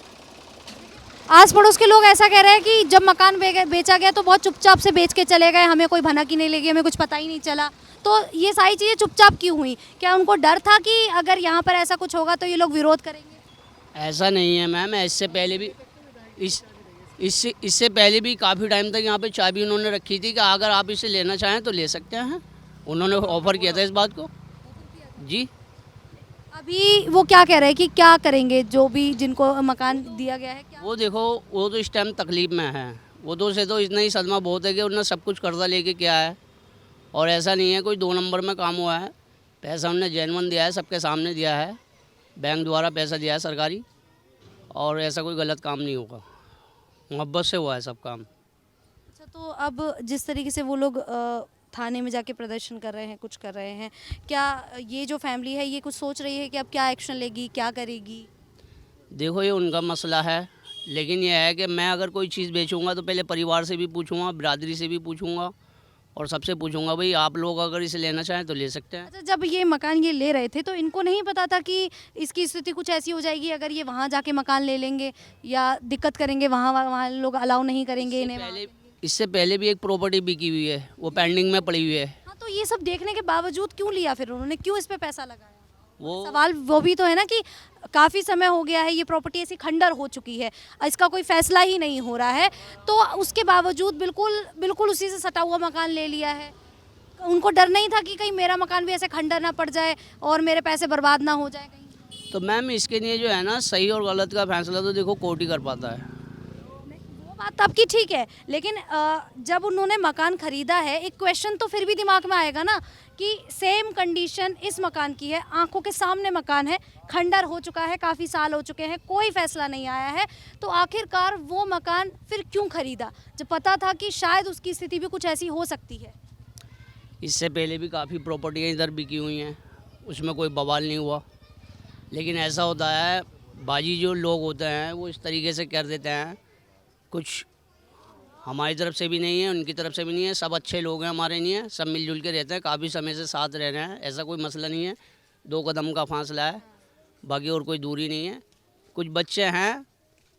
आस पड़ोस के लोग ऐसा कह रहे हैं कि जब मकान बेचा गया तो बहुत चुपचाप से बेच के चले गए, हमें कोई भनक ही नहीं लगी, हमें कुछ पता ही नहीं चला। तो ये सारी चीज़ें चुपचाप क्यों हुई? क्या उनको डर था कि अगर यहाँ पर ऐसा कुछ होगा तो ये लोग विरोध करेंगे? ऐसा नहीं है मैम, इससे पहले भी इससे पहले भी काफ़ी टाइम तक यहाँ पे चाबी उन्होंने रखी थी कि अगर आप इसे लेना चाहें तो ले सकते हैं। उन्होंने ऑफ़र किया था इस बात को। जी। अभी वो क्या कह रहे हैं कि क्या करेंगे जो भी जिनको मकान दिया गया है? क्या वो देखो, वो तो इस टाइम तकलीफ़ में है, वो तो उसे तो इतना ही सदमा बहुत है कि उन्होंने सब कुछ कर्जा लेके किया है, और ऐसा नहीं है कोई 2 नंबर में काम हुआ है। पैसा उन्होंने जेन्युइन दिया है, सबके सामने दिया है, बैंक द्वारा पैसा दिया है सरकारी, और ऐसा कोई गलत काम नहीं होगा, मोहब्बत से हुआ है सब काम। अच्छा, तो अब जिस तरीके से वो लोग थाने में जाके प्रदर्शन कर रहे हैं, कुछ कर रहे हैं, क्या ये जो फैमिली है ये कुछ सोच रही है कि अब क्या एक्शन लेगी, क्या करेगी? देखो, ये उनका मसला है, लेकिन ये है कि मैं अगर कोई चीज़ बेचूंगा तो पहले परिवार से भी पूछूंगा, बिरादरी से भी पूछूंगा, और सबसे पूछूंगा भाई आप लोग अगर इसे लेना चाहें तो ले सकते हैं। अच्छा, जब ये मकान ये ले रहे थे तो इनको नहीं पता था कि इसकी स्थिति कुछ ऐसी हो जाएगी अगर ये वहाँ जाके मकान ले लेंगे या दिक्कत करेंगे, वहाँ लोग अलाउ नहीं करेंगे इन्हें? इससे पहले भी एक प्रॉपर्टी बिकी हुई है, वो पेंडिंग में पड़ी हुई है। हाँ, तो ये सब देखने के बावजूद क्यों लिया फिर उन्होंने, क्यों इस पे पैसा लगाया? वो सवाल वो भी तो है ना कि काफ़ी समय हो गया है, ये प्रॉपर्टी ऐसी खंडर हो चुकी है, इसका कोई फैसला ही नहीं हो रहा है, तो उसके बावजूद बिल्कुल उसी से सटा हुआ मकान ले लिया है। उनको डर नहीं था कि कहीं मेरा मकान भी ऐसे खंडर ना पड़ जाए और मेरे पैसे बर्बाद ना हो जाए कहीं? तो मैम, इसके लिए जो है ना, सही और गलत का फैसला तो देखो कोर्ट ही कर पाता है। बात आपकी ठीक है, लेकिन जब उन्होंने मकान खरीदा है, एक क्वेश्चन तो फिर भी दिमाग में आएगा ना कि सेम कंडीशन इस मकान की है, आंखों के सामने मकान है, खंडर हो चुका है, काफ़ी साल हो चुके हैं, कोई फैसला नहीं आया है, तो आखिरकार वो मकान फिर क्यों खरीदा जब पता था कि शायद उसकी स्थिति भी कुछ ऐसी हो सकती है? इससे पहले भी काफ़ी प्रॉपर्टियाँ इधर बिकी हुई हैं, उसमें कोई बवाल नहीं हुआ, लेकिन ऐसा होता है, बाजी जो लोग होते हैं वो इस तरीके से कर देते हैं, कुछ हमारी तरफ से भी नहीं है, उनकी तरफ से भी नहीं है, सब अच्छे लोग हैं हमारे लिए, सब मिलजुल के रहते हैं, काफ़ी समय से साथ रह रहे हैं, ऐसा कोई मसला नहीं है, 2 कदम का फासला है, बाकी और कोई दूरी नहीं है। कुछ बच्चे हैं,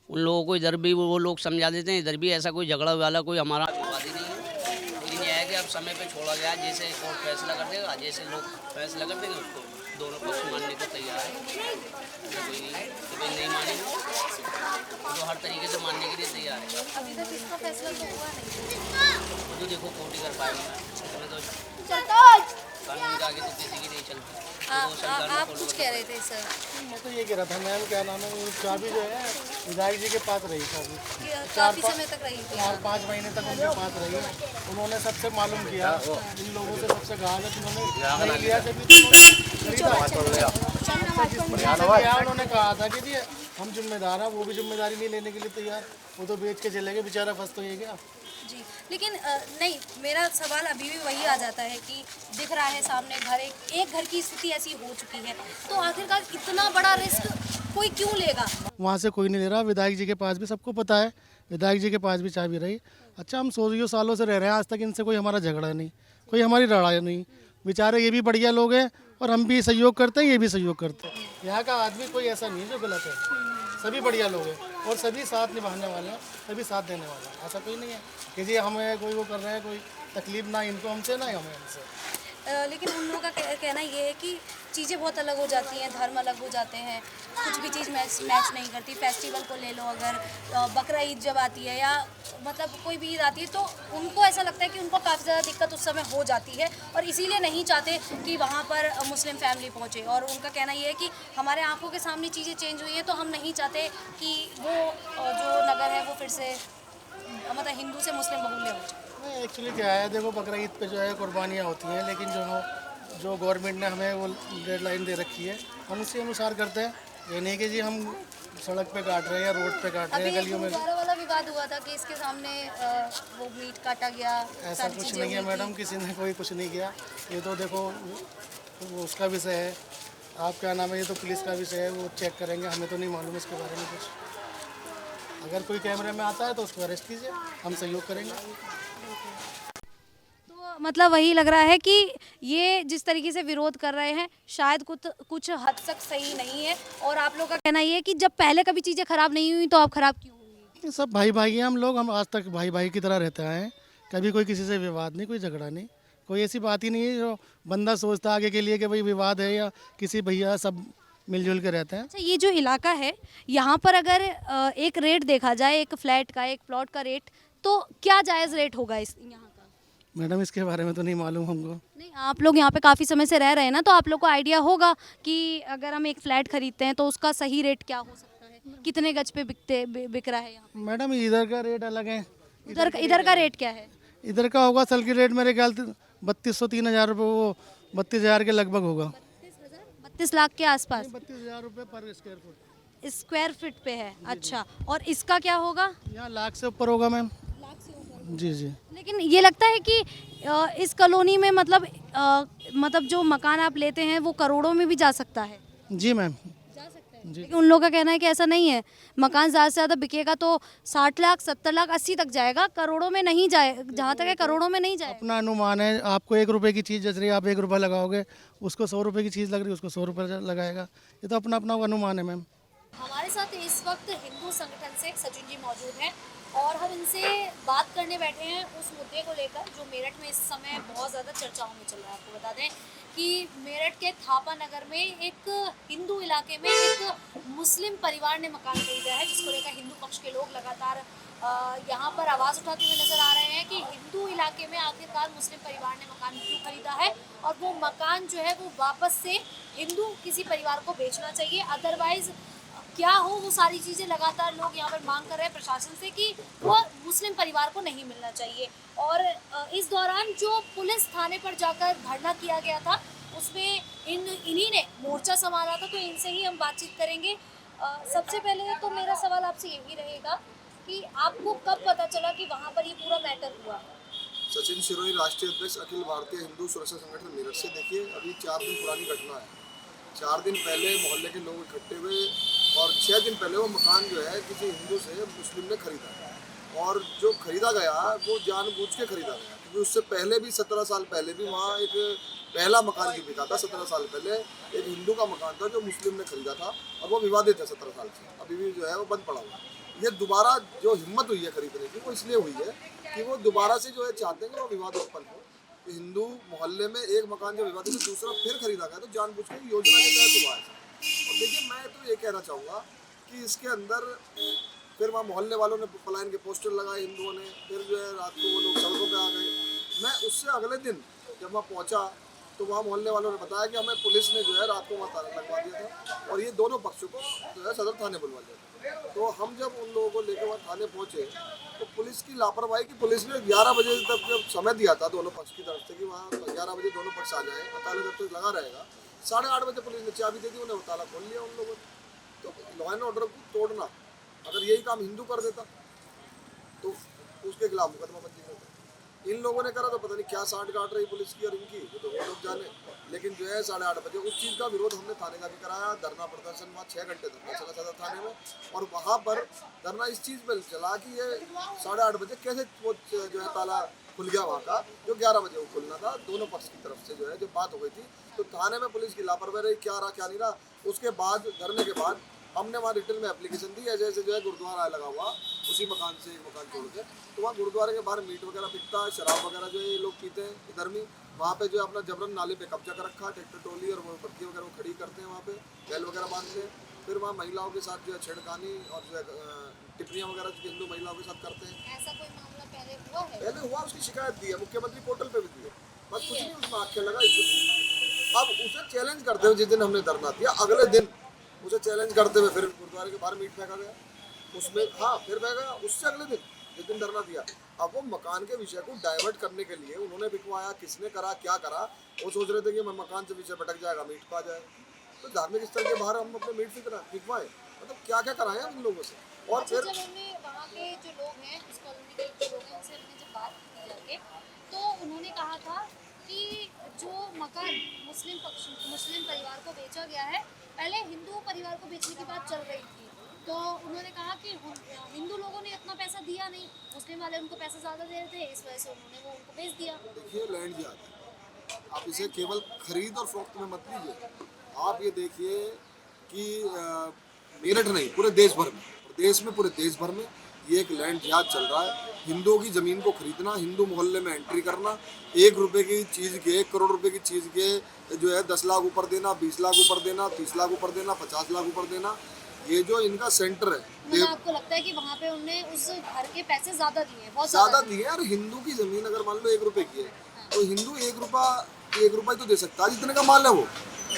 उन लोगों को इधर भी वो लोग समझा देते हैं, इधर भी ऐसा कोई झगड़ा वाला कोई हमारा विवाद ही नहीं है, लेकिन यह है कि अब समय पे छोड़ा गया, जैसे कोर्ट फैसला कर देगा, जैसे लोग फैसला कर देंगे उसको दोनों पक्ष मानने को तैयार है, कोई नहीं मानेंगे तो हर तरीके से मानने के लिए तैयार है। अभी तक इसका फैसला तो हुआ नहीं, तो देखो कोर्ट ही कर पाएगा, मैं तो कानून के आगे तो किसी की नहीं चलती। आप कुछ कह रहे थे सर? मैं तो ये कह रहा था मैम, क्या नाम है, चाबी जो है विधायक जी के पास रही, काफ़ी समय तक रही थी, 4-5 महीने तक उनके पास रही। उन्होंने सबसे मालूम किया, इन लोगों से सबसे कहा कि उन्होंने नहीं लिया, जब उन्होंने कहा था कि जी हम जिम्मेदार हैं, वो भी जिम्मेदारी नहीं लेने के लिए तैयार, वो तो बेच के चले गए, बेचारा फंस तो ये गया। जी, लेकिन नहीं, मेरा सवाल अभी भी वही आ जाता है कि दिख रहा है सामने घर, एक घर की स्थिति ऐसी हो चुकी है, तो आखिरकार इतना बड़ा रिस्क कोई क्यों लेगा? वहाँ से कोई नहीं ले रहा, विधायक जी के पास भी सबको पता है, विधायक जी के पास भी चाबी रही। अच्छा, हम 100 सालों से रह रहे हैं, आज तक इनसे कोई हमारा झगड़ा नहीं, कोई हमारी लड़ाई नहीं। बेचारे ये भी बढ़िया लोग हैं और हम भी सहयोग करते हैं, ये भी सहयोग करते हैं। यहाँ का आदमी कोई ऐसा नहीं है जो गलत है, सभी बढ़िया लोग हैं और सभी साथ निभाने वाले हैं, सभी साथ देने वाले हैं। ऐसा कोई नहीं है कि जी हमें कोई वो कर रहे हैं, कोई तकलीफ ना इनको हमसे ना हमें हमसे। लेकिन उन लोगों का कहना ये है कि चीज़ें बहुत अलग हो जाती हैं, धर्म अलग हो जाते हैं, कुछ भी चीज़ मैच नहीं करती। फेस्टिवल को ले लो, अगर बकरा ईद जब आती है या मतलब कोई भी ईद आती है, तो उनको ऐसा लगता है कि उनको काफ़ी ज़्यादा दिक्कत उस समय हो जाती है और इसीलिए नहीं चाहते कि वहाँ पर मुस्लिम फैमिली पहुँचे। और उनका कहना ये है कि हमारे आंखों के सामने चीज़ें चेंज हुई हैं, तो हम नहीं चाहते कि वो जो नगर है वो फिर से मतलब हिंदू से मुस्लिम बहुल्य हो जाए। नहीं, एक्चुअली क्या है, देखो बकरा ईद पे जो है कुर्बानियाँ होती हैं, लेकिन जो गवर्नमेंट ने हमें वो डेडलाइन दे रखी है, हम उसी अनुसार करते हैं। ये नहीं कि जी हम सड़क पे काट रहे हैं या रोड पे काट रहे हैं, गलियों में। गुरुद्वारा वाला विवाद हुआ था कि इसके सामने वो मीट काटा गया, ऐसा कुछ नहीं है मैडम, किसी ने कोई कुछ नहीं किया। ये तो देखो उसका विषय है, आप क्या नाम है, ये तो पुलिस का विषय है, वो चेक करेंगे, हमें तो नहीं मालूम इसके बारे में कुछ। अगर कोई कैमरे में आता है तो उसको अरेस्ट कीजिए, हम सहयोग करेंगे। तो मतलब वही लग रहा है कि ये जिस तरीके से विरोध कर रहे हैं शायद कुछ हद तक सही नहीं है। और आप लोग का कहना ये है कि जब पहले कभी चीज़ें खराब नहीं हुई तो अब खराब क्यों हुई? सब भाई भाई हैं हम लोग, हम आज तक भाई भाई की तरह रहते आए हैं। कभी कोई किसी से विवाद नहीं, कोई झगड़ा नहीं, कोई ऐसी बात ही नहीं है जो बंदा सोचता आगे के लिए कि भाई विवाद है या किसी भैया, सब मिलजुल के रहते हैं। अच्छा, ये जो इलाका है यहाँ पर अगर एक रेट देखा जाए, एक फ्लैट का, एक प्लॉट का रेट, तो क्या जायज़ रेट होगा इस यहाँ का? मैडम इसके बारे में तो नहीं मालूम हमको। नहीं, आप लोग यहाँ पे काफ़ी समय से रह रहे हैं ना, तो आप लोग को आइडिया होगा कि अगर हम एक फ्लैट खरीदते हैं तो उसका सही रेट क्या हो सकता है, कितने गज पे बिक रहा है यहाँ? मैडम इधर का रेट अलग है, इधर का रेट क्या है? इधर का होगा सल की रेट मेरे ख्याल से 3200-3000 रुपये, वो 32,000 के लगभग होगा। 32 लाख के आसपास 32,000 रुपये पर स्क्वायर फीट पे है। अच्छा, और इसका क्या होगा? यहाँ लाख से ऊपर होगा मैम। जी जी। लेकिन ये लगता है कि इस कॉलोनी में मतलब जो मकान आप लेते हैं वो करोड़ों में भी जा सकता है। जी मैम। जा सकता है। लेकिन उन लोगों का कहना है कि ऐसा नहीं है, मकान ज़्यादा से ज़्यादा बिकेगा तो 60 लाख 70 लाख 80 तक जाएगा, करोड़ों में नहीं जाए। जहाँ तक है करोड़ों में नहीं जाए। अपना अनुमान है, आपको 1 रुपए की चीज़ जच रही है, आप 1 रुपया लगाओगे, उसको 100 रुपए की चीज़ लग रही है, उसको 100 रुपये लगाएगा। ये तो अपना अपना अनुमान है मैम। हमारे साथ इस वक्त हिंदू संगठन से सचिन जी मौजूद हैं और हम इनसे बात करने बैठे हैं उस मुद्दे को लेकर जो मेरठ में इस समय बहुत ज़्यादा चर्चाओं में चल रहा है। आपको बता दें कि मेरठ के थापा नगर में एक हिंदू इलाके में एक मुस्लिम परिवार ने मकान खरीदा है, जिसको लेकर हिंदू पक्ष के लोग लगातार यहाँ पर आवाज़ उठाते हुए नजर आ रहे हैं कि हिंदू इलाके में आखिरकार मुस्लिम परिवार ने मकान क्यों खरीदा है और वो मकान जो है वो वापस से हिंदू किसी परिवार को बेचना चाहिए, अदरवाइज क्या हो, वो सारी चीज़ें लगातार लोग यहाँ पर मांग कर रहे हैं प्रशासन से कि वो मुस्लिम परिवार को नहीं मिलना चाहिए। और इस दौरान जो पुलिस थाने पर जाकर धरना किया गया था उसमें इन्हीं ने मोर्चा संभाला था, तो इनसे ही हम बातचीत करेंगे। सबसे पहले तो मेरा सवाल आपसे यही रहेगा कि आपको कब पता चला कि वहाँ पर ये पूरा मैटर हुआ? सचिन सिरोही, राष्ट्रीय अध्यक्ष अखिल भारतीय हिंदू सुरक्षा संगठन मेरठ से। देखिए, अभी 4 दिन पुरानी घटना है। 4 दिन पहले मोहल्ले के लोग इकट्ठे हुए और 6 दिन पहले वो मकान जो है किसी हिंदू से मुस्लिम ने खरीदा और जो खरीदा गया वो जानबूझ के खरीदा गया, क्योंकि उससे पहले भी 17 साल पहले भी वहाँ एक पहला मकान जो बिका था 17 साल पहले, एक हिंदू का मकान था जो मुस्लिम ने खरीदा था और वो विवादित है 17 साल से, अभी भी जो है वो बंद पड़ा हुआ है। ये दोबारा जो हिम्मत हुई है खरीदने की वो इसलिए हुई है कि वो दोबारा से जो है चाहते हैं कि वो विवाद उत्पन्न हो। हिंदू मोहल्ले में एक मकान जो विवादित है दूसरा फिर खरीदा गया, तो जानबूझ के योजना के तहत हुआ है। और देखिए, मैं तो ये कहना चाहूँगा कि इसके अंदर फिर वहाँ मोहल्ले वालों ने पलायन के पोस्टर लगाए हिंदुओं ने, फिर जो है रात को वो लोग सड़कों पे आ गए। मैं उससे अगले दिन जब वहाँ पहुँचा तो वहाँ मोहल्ले वालों ने बताया कि हमें पुलिस ने जो है रात को वहाँ ताला लगवा दिया था और ये दोनों पक्षों को जो है सदर थाने बुलवा दिया। तो हम जब उन लोगों को लेकर वहाँ थाने पहुँचे तो पुलिस की लापरवाही की, पुलिस ने 11 बजे तक जब समय दिया था दोनों पक्ष की तरफ से कि वहाँ 11 बजे दोनों पक्ष आ जाए, ताला जब तक लगा रहेगा, 8:30 बजे पुलिस ने चाबी दे दी, उन्हें वो ताला खोल लिया उन लोगों ने। तो लॉ एंड ऑर्डर को तोड़ना, अगर यही काम हिंदू कर देता तो उसके खिलाफ मुकदमा पंजीकृत है। इन लोगों ने करा तो पता नहीं क्या साठ गांठ रही पुलिस की और इनकी, ये तो वो लोग जाने। लेकिन जो है 8:30 बजे उस चीज़ का विरोध हमने थाने जाके कराया, धरना प्रदर्शन वहाँ 6 घंटे धरना चला सदर थाने में। और वहाँ पर धरना इस चीज़ पर चला कि ये 8:30 बजे कैसे वो जो है ताला खुल गया वहाँ का, जो 11 बजे वो खुलना था। दोनों पक्ष की तरफ से जो है जो बात हो गई थी, तो थाने में पुलिस की लापरवाही रही, क्या रहा क्या नहीं रहा। उसके बाद धरने के बाद हमने वहाँ रिटर्न में एप्लीकेशन दी, ऐसे ऐसे जो है गुरुद्वारा लगा हुआ उसी मकान से एक मकान छोड़ के, तो वहाँ गुरुद्वारे के बाहर मीट वगैरह बिकता है, शराब वगैरह जो है ये लोग पीते हैं इधर में। वहाँ पे जो है अपना जबरन नाले पे कब्जा कर रखा, ट्रैक्टर ट्रॉली और वो बग्गी वगैरह वो खड़ी करते हैं वहाँ पे, बैल वगैरह बांधते हैं। फिर वहाँ महिलाओं के साथ जो है छेड़खानी और जो है टिप्पणियाँ वगैरह जो हिंदू महिलाओं के साथ करते हैं। ऐसा कोई मामला पहले हुआ है? पहले हुआ, उसकी शिकायत दी है, मुख्यमंत्री पोर्टल पे भी दी है, बस कुछ नहीं उसमें आख्या लगा। अब उसे चैलेंज करते हुए जिस दिन हमने धरना दिया, अगले दिन उसे चैलेंज करते हुए फिर गुरुद्वारे के बाहर मीट फेंका गया उसमें, हाँ फिर फेंका उससे अगले दिन जिस दिन धरना दिया। अब वो मकान के विषय को डाइवर्ट करने के लिए उन्होंने बिकवाया, किसने करा क्या करा, वो सोच रहे थे कि मैं मकान से विषय भटक जाएगा, मीट पा जाए, तो धार्मिक स्थल के बाहर हम अपने मीट बिकवाए, मतलब क्या क्या कराए हम इन लोगों से। और फिर जब हमने वहाँ के जो लोग हैं, इस कॉलोनी के जो लोग हैं, उनसे हमने जब बात की जाके, तो उन्होंने कहा था कि जो मकान मुस्लिम परिवार को बेचा गया है, पहले हिंदू परिवार को बेचने की बात चल रही थी, तो उन्होंने कहा कि हिंदू लोगों ने इतना पैसा दिया नहीं, मुस्लिम वाले उनको पैसा ज़्यादा दे रहे थे, इस वजह से उन्होंने वो उनको बेच दिया। देखिए लैंड ज्यादा है, आप इसे केवल खरीद और फरोख्त में मत लीजिए। आप ये देखिए कि मेरठ नहीं पूरे देश भर में, पूरे देश भर में ये एक लैंड जिहाद चल रहा है। हिंदुओं की ज़मीन को खरीदना, हिंदू मोहल्ले में एंट्री करना, 1 रुपए की चीज़ के 1 करोड़ रुपए की चीज़ के जो है 10 लाख ऊपर देना, 20 लाख ऊपर देना, 30 लाख ऊपर देना, 50 लाख ऊपर देना, ये जो इनका सेंटर है। मतलब आपको लगता है कि वहाँ पे उन्होंने उस घर के पैसे ज़्यादा दिए हैं, बहुत ज़्यादा दिए। और हिंदू की ज़मीन अगर मान लो 1 रुपए की है, तो हिंदू 1 रुपया तो दे सकता है, जितने का माल है वो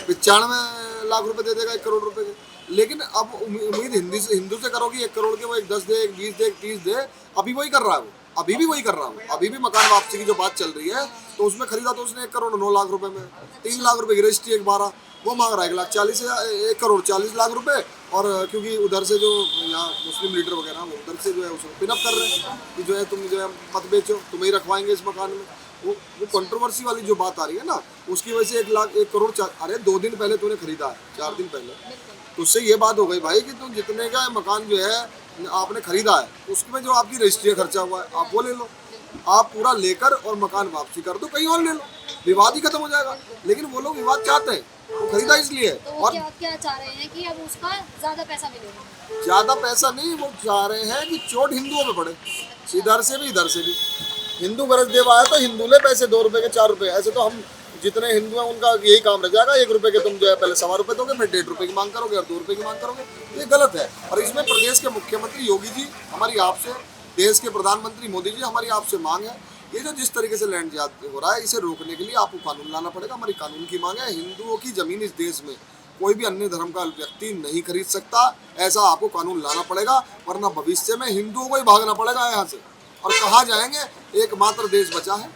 95 लाख रुपए दे देगा 1 करोड़ रुपए के। लेकिन अब उम्मीद हिंदू से करो कि 1 करोड़ के वो 1 10 दे, 1 20 दे, 1 30 दे, अभी वही कर रहा है वो, अभी भी वही कर रहा है। अभी भी मकान वापसी की जो बात चल रही है, तो उसमें खरीदा तो उसने 1 करोड़ 9 लाख रुपए में, 3 लाख रुपए की रजिस्ट्री 1/12, वो मांग रहा है 1 करोड़ 40 लाख रुपए। और क्योंकि उधर से जो यहाँ मुस्लिम लीडर वगैरह वो उधर से जो है उसको पिनअप कर रहे हैं कि जो है तुम जो है मत बेचो, तुम्हें ही रखवाएंगे इस मकान में। वो कंट्रोवर्सी वाली जो बात आ रही है ना, उसकी वजह से 1 करोड़ अरे 2 दिन पहले तूने खरीदा है, 4 दिन पहले, तो उससे ये बात हो गई भाई कि तुम जितने का मकान जो है आपने खरीदा है, उसमें जो आपकी रजिस्ट्री खर्चा हुआ है आप वो ले लो, आप पूरा लेकर और मकान वापसी कर दो, कहीं और ले लो, विवाद ही खत्म हो जाएगा। लेकिन वो लोग विवाद चाहते हैं, वो खरीदा इसलिए। तो वो क्या चाह रहे हैं कि अब उसका ज़्यादा पैसा मिलेगा? ज़्यादा पैसा नहीं, वो चाह रहे हैं कि चोट हिंदुओं में पड़े, इधर से भी इधर से भी। हिंदू गरज देव आया तो हिंदू ले पैसे 2 रुपए के 4 रुपए, ऐसे तो हम जितने हिंदू हैं उनका यही काम रह जाएगा, 1 रुपए के तुम जो है पहले 1.25 रुपए दोगे, फिर 1.5 रुपए की मांग करोगे और 2 रुपए की मांग करोगे, ये गलत है। और इसमें प्रदेश के मुख्यमंत्री योगी जी हमारी आपसे, देश के प्रधानमंत्री मोदी जी हमारी आपसे मांग है, ये जो जिस तरीके से लैंड जिहाद हो रहा है, इसे रोकने के लिए आपको कानून लाना पड़ेगा। हमारी कानून की मांग है, हिंदुओं की ज़मीन इस देश में कोई भी अन्य धर्म का व्यक्ति नहीं खरीद सकता, ऐसा आपको कानून लाना पड़ेगा, वरना भविष्य में हिंदुओं को ही भागना पड़ेगा यहाँ से। और कहाँ जाएंगे? एकमात्र देश बचा है,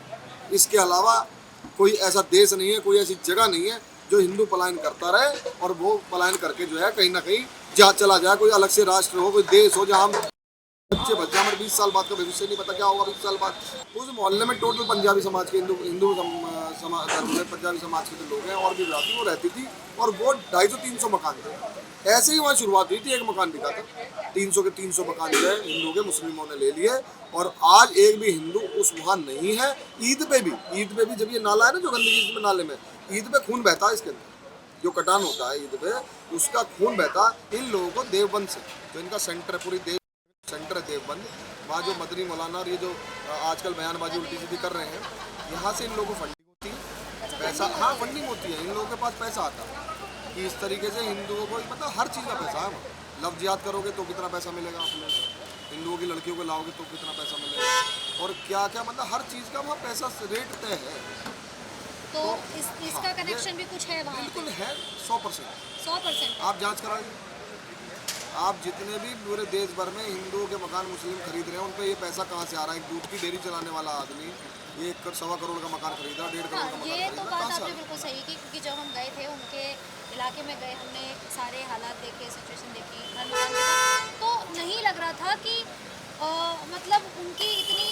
इसके अलावा कोई ऐसा देश नहीं है, कोई ऐसी जगह नहीं है जो हिंदू पलायन करता रहे और वो पलायन करके जो है कहीं ना कहीं चला जाए, कोई अलग से राष्ट्र हो, कोई देश हो जहाँ हम बच्चे बच जाए। हमारे 20 साल बाद का भविष्य नहीं पता क्या होगा 20 साल बाद। उस मोहल्ले में टोटल पंजाबी समाज के हिंदू समाज पंजाबी समाज के जो लोग हैं और भी जाति वो रहती थी, और वो 250-300 मकान थे। ऐसे ही वहाँ शुरुआत हुई थी, एक मकान बिका था, 300 के 300 मकान जो है हिंदुओं के मुस्लिमों ने ले लिए, और आज एक भी हिंदू उस वहाँ नहीं है। ईद पे भी जब ये नाला है ना जो गंदगी में नाले में, ईद पे खून बहता है, इसके अंदर जो कटान होता है ईद पे उसका खून बहता इन लोगों को देवबंद से, जो इनका सेंटर है, पूरी सेंटर है देवबंद, वहाँ जो मदनी मौलाना और ये जो आजकल बयानबाजी उल्टी सीधी कर रहे हैं, यहाँ से इन लोगों को फंडिंग होती है, पैसा, हाँ फंडिंग होती है, इन लोगों के पास पैसा आता है कि इस तरीके से हिंदुओं को, मतलब हर चीज़ का पैसा है वहाँ। लव जिहाद करोगे तो कितना पैसा मिलेगा आपने, हिंदुओं की लड़कियों को लाओगे तो कितना पैसा मिलेगा, और क्या क्या, मतलब हर चीज़ का वहाँ पैसा रेट तय है। तो इसका कनेक्शन भी कुछ है वहाँ? बिल्कुल है, 100%। आप जाँच कराइए, आप जितने भी पूरे देश भर में हिंदुओं के मकान मुस्लिम खरीद रहे हैं, उन पे ये पैसा कहाँ से आ रहा है? एक दूध की डेयरी चलाने वाला आदमी ये 1.25 करोड़ का मकान खरीदा, 1.5 करोड़ का मकान ये खरीदा, तो बात आपने बिल्कुल सही की, क्योंकि जब हम गए थे उनके इलाके में गए, हमने सारे हालात देखे, सिचुएशन देखी, घर मकान देखा, तो नहीं लग रहा था कि मतलब उनकी इतनी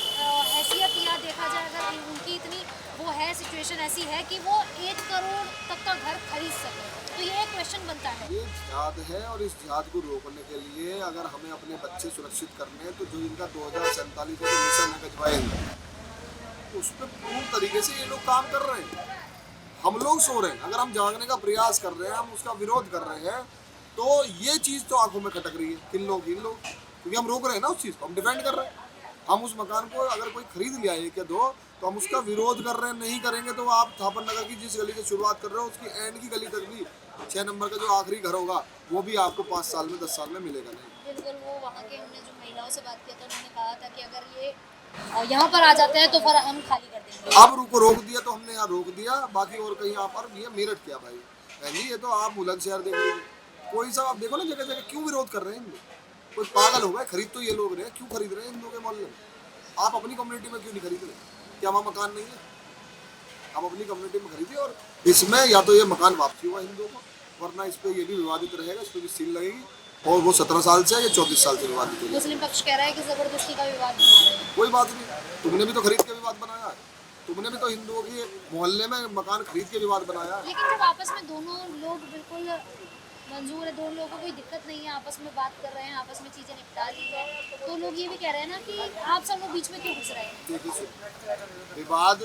हैसियत या देखा जाए अगर उनकी इतनी वो है, सिचुएशन ऐसी है कि वो 1 करोड़ तक का घर खरीद सके, तो ये एक क्वेश्चन बनता है। ये जिहाद है और इस जिहाद को रोकने के लिए अगर हमें अपने बच्चे सुरक्षित करने हैं तो जो इनका 2047 का जो मिशन है गजवा हिंद, उस पर पूर्ण तरीके से ये लोग काम कर रहे हैं। हम लोग सो रहे हैं, अगर हम जागने का प्रयास कर रहे हैं, हम उसका विरोध कर रहे हैं, तो ये चीज़ तो आंखों में खटक रही है किन लोग, इन लोग, क्योंकि हम रोक रहे हैं ना उस चीज़ को, हम डिफेंड कर रहे हैं। हम उस मकान को अगर कोई खरीद लिया 1 या 2 तो हम उसका विरोध कर रहे हैं, नहीं करेंगे तो आप थापर नगर की जिस गली से शुरुआत कर रहे हो उसकी एंड की गली तक भी 6 नंबर का जो आखिरी घर होगा वो भी आपको 5 साल में 10 साल में मिलेगा नहीं। बिल्कुल, वो वहाँ के हमने जो महिलाओं से बात किया था उन्होंने कहा था कि अगर ये यहाँ पर आ जाते हैं तो फिर हम खाली कर देंगे। अब रुको, रोक दिया तो हमने यहाँ रोक दिया, बाकी और कहीं यहाँ पर ये मेरठ क्या भाई पहली, ये तो आप बुलंदशहर देख लीजिए, कोई सा आप देखो ना जगह जगह क्यों विरोध कर रहे हैं इन लोग, कोई पागल हो गए, खरीद तो ये लोग रहे हैं, क्यों खरीद रहे हैं इन लोगों के मोहल्ले में? आप अपनी कम्युनिटी में क्यों नहीं खरीद रहे? क्या वहाँ मकान नहीं है? आप अपनी कम्युनिटी में खरीदिए और इसमें या तो ये मकान वापसी हुआ हिंदुओं को, वरना इस पर ये भी विवादित रहेगा, इस पर भी सील लगेगी, और वो 17 साल से या 34 साल से विवादित है। मुस्लिम पक्ष कह रहा है कि जबरदस्ती का विवाद बना रहे हैं। कोई बात नहीं, तुमने भी तो खरीद के विवाद बनाया है, तुमने भी तो हिंदुओं के मोहल्ले में मकान खरीद के विवाद बनाया है। लेकिन जब आपस में दोनों लोग बिल्कुल मंजूर है, दोनों लोगों को कोई दिक्कत नहीं है, आपस में बात कर रहे हैं, आपस में चीज़ें निपटा ली है, तो लोग ये भी कह रहे हैं ना कि आप सब लोग बीच में क्यों घुस रहे हैं? देखिए, विवाद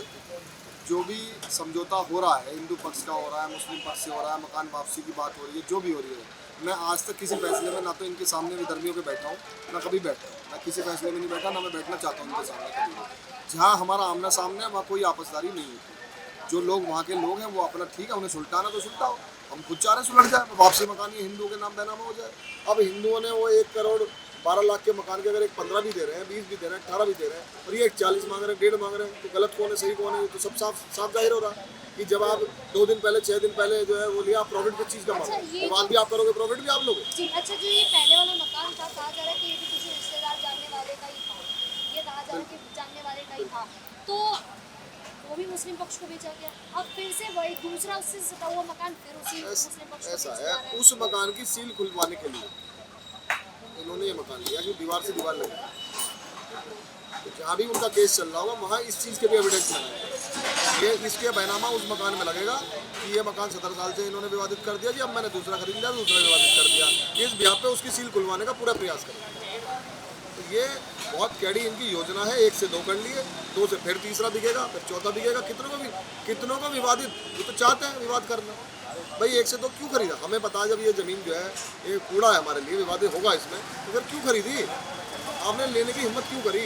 जो भी समझौता हो रहा है, हिंदू पक्ष का हो रहा है, मुस्लिम पक्ष से हो रहा है, मकान वापसी की बात हो रही है, जो भी हो रही है, मैं आज तक किसी फैसले में ना तो इनके सामने विधर्मियों के बैठा हूँ, ना कभी बैठा हूँ, ना किसी फैसले में नहीं बैठा, ना मैं बैठना चाहता हूँ इनके सामने कभी। जहाँ हमारा आमना सामने है वहाँ कोई आपसदारी नहीं होती। जो लोग वहाँ के लोग हैं वो अपना ठीक है, उन्हें सुलटाना तो सुलटाओ, हम खुद चाह रहे सुलट जाए, वापसी मकान ये हिंदुओं के नाम बैनामा हो जाए। अब हिंदुओं ने वो 1 करोड़ 12 लाख के मकान के अगर एक 15 भी दे रहे हैं, 20 भी दे रहे हैं, 18 भी दे रहे हैं, और ये 40 मांग रहे हैं, 1.5 मांग रहे हैं, तो गलत कौन है सही कौन है? तो सब साफ जाहिर हो रहा है कि जब आप 2 दिन पहले 6 दिन पहले जो है वो लिया, आप प्रॉफिट किस चीज़ का मांगे, बात भी आप करोगे, प्रॉफिट भी आप लोगे। जी अच्छा, जो ये पहले वाला मकान था, कहा जा रहा है कि ये भी किसी रिश्तेदार जानने वाले का ही था, ये कहा जा रहा है कि जानने वाले का ही था, तो वो भी मुस्लिम पक्ष को बेचा गया। अब फिर से वही दूसरा उससे सटा हुआ मकान फिर उसी मुस्लिम पक्ष को ऐसा बेचा जा रहा है, उस मकान की सील खुलवाने के लिए इन्होंने ये मकान लिया कि दीवार से दीवार लगी, तो जहाँ भी उनका केस चल रहा होगा वहाँ इस चीज़ के भी एविडेंस लगाएंगे, ये इसके बैनामा उस मकान में लगेगा कि ये मकान 17 साल से इन्होंने विवादित कर दिया, कि अब मैंने दूसरा खरीद लिया, दूसरा विवादित कर दिया, इस बिहार पे उसकी सील खुलवाने का पूरा प्रयास करेंगे। तो ये बहुत कैडी इनकी योजना है, 1 से 2 कर लिए, 2 से फिर तीसरा बिकेगा, फिर चौथा बिकेगा, कितनों को विवादित, ये तो चाहते हैं विवाद करना। भाई 1 से 2 क्यों खरीदा? हमें पता है जब ये ज़मीन जो है ये कूड़ा है हमारे लिए, विवादित होगा इसमें, तो फिर क्यों खरीदी? आपने लेने की हिम्मत क्यों करी?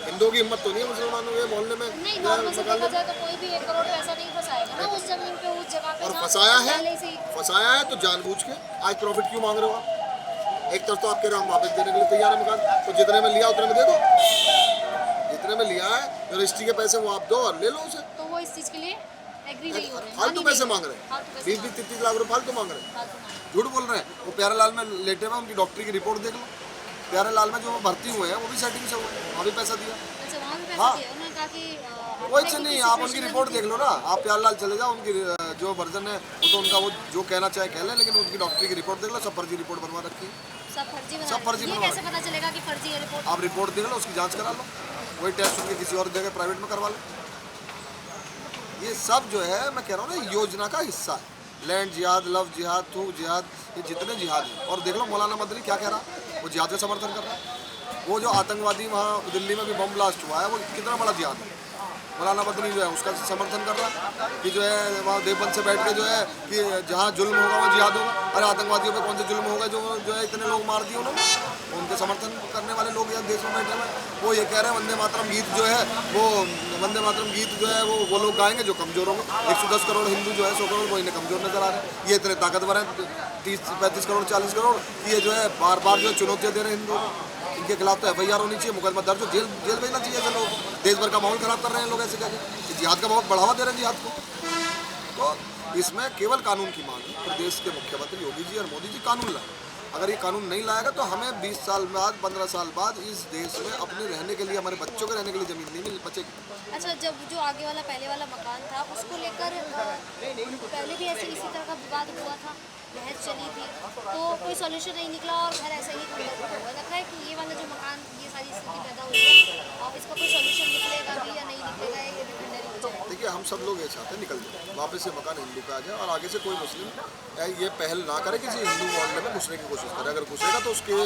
हिंदुओं की हिम्मत तो नहीं है मुसलमानों के मोहल्ले में नहीं, नॉर्मल से देखा जाए तो कोई भी 1 करोड़ पैसा नहीं फंसाएगा ना उस जमीन पे, उस जगह पे, और जहाँ फंसाया है तो जानबूझ के। आज प्रॉफिट क्यों मांग रहे हो आप? एक तरफ तो आपके हम वापस देने के लिए तैयार है मकान, तो जितने में लिया उतने में दे दो, जितने में लिया है जो रजिस्ट्री के पैसे वो आप दो और ले लो उसे। तो वो इस चीज़ के लिए एग्री नहीं हो रहे हैं, फालतू पैसे मांग रहे हैं, 20-30 लाख रुपए फालतू मांग रहे हैं, झूठ बोल रहे हैं। वो प्यारेलाल में लेटे हुए, उनकी डॉक्टरी की रिपोर्ट देख लो, प्यारेलाल में जो भर्ती हुए हैं वो भी सेटिंग से हुए, वहाँ भी पैसा दिया। अच्छा, वहाँ भी पैसा दिया, उन्होंने कहा कि कोई से नहीं, आप उनकी रिपोर्ट देख लो ना, आप प्यारेलाल चले जाओ, उनकी जो वर्जन है वो तो उनका, वो जो कहना चाहे कह लें, लेकिन उनकी डॉक्टरी की रिपोर्ट देख लो, सब फर्जी रिपोर्ट बनवा रखी है, सब फर्जी बनवा। कैसे पता चलेगा कि फर्जी है रिपोर्ट? आप रिपोर्ट देख लो, उसकी जांच करा लो, वही टेस्ट उनके किसी और जगह प्राइवेट में करवा लो। ये सब जो है मैं कह रहा हूँ ना योजना का हिस्सा है, लैंड जिहाद, लव जिहाद, थू जिहाद, ये जितने जिहाद हैं। और देख लो मौलाना मदनी क्या कह रहा है, वो जिहाद का समर्थन कर रहा है। वो जो आतंकवादी वहाँ दिल्ली में भी बम ब्लास्ट हुआ है, वो कितना बड़ा जिहाद है, मौलाना मदनी जो है उसका समर्थन कर रहा है कि जो है वहाँ देवबंद से बैठ के जो है कि जहाँ जुल्म होगा वहाँ जिहाद होगा। अरे आतंकवादियों पे कौन से जुल्म होगा जो है इतने लोग मार दिए उन्होंने? उनके समर्थन करने वाले लोग यहाँ देश में बैठे हुए हैं। वो ये कह रहे हैं वंदे मातरम गीत जो है वो, वंदे मातरम गीत जो है वो लोग गाएंगे जो कमज़ोर होंगे। 110 करोड़ हिंदू जो है 100 करोड़ वो इन्हें कमज़ोर नजर आ रहे हैं। ये इतने ताकतवर हैं 30-35 करोड़ 40 करोड़, ये जो है बार बार जो चुनौतियाँ दे रहे हैं हिंदुओं को। इनके खिलाफ तो FIR होनी चाहिए, मुकदमा दर्ज हो, जेल भेजना चाहिए ऐसे लोग। देश भर का माहौल खराब कर रहे हैं लोग ऐसे करके, जिहाद का बहुत बढ़ावा दे रहे हैं जिहाद को। तो इसमें केवल कानून की मांग है। प्रदेश के मुख्यमंत्री योगी जी और मोदी जी कानून लाए। अगर ये कानून नहीं लाएगा तो हमें 20 साल बाद 15 साल बाद इस देश में अपने रहने के लिए, हमारे बच्चों के रहने के लिए ज़मीन नहीं मिल बचेगी। अच्छा, जब जो आगे वाला पहले वाला मकान था उसको लेकर पहले भी ऐसे इसी तरह का विवाद हुआ था? बहस चली थी, तो कोई सॉल्यूशन नहीं निकला और घर ऐसे ही खंडर पड़ा हुआ है। लगता है कि ये वाला जो मकान, ये सारी स्थिति पैदा हुई है, अब इसका कोई सॉल्यूशन निकलेगा भी या नहीं निकलेगा, ये भी खंडर ही हो जाएगा। देखिए, हम सब लोग ये चाहते हैं निकल जाए, वापस ये मकान हिंदू का आ जाए और आगे से कोई मुस्लिम ये पहल ना करे किसी हिंदू मोहल्ले में घुसने की कोशिश करे। अगर घुसेगा तो उसके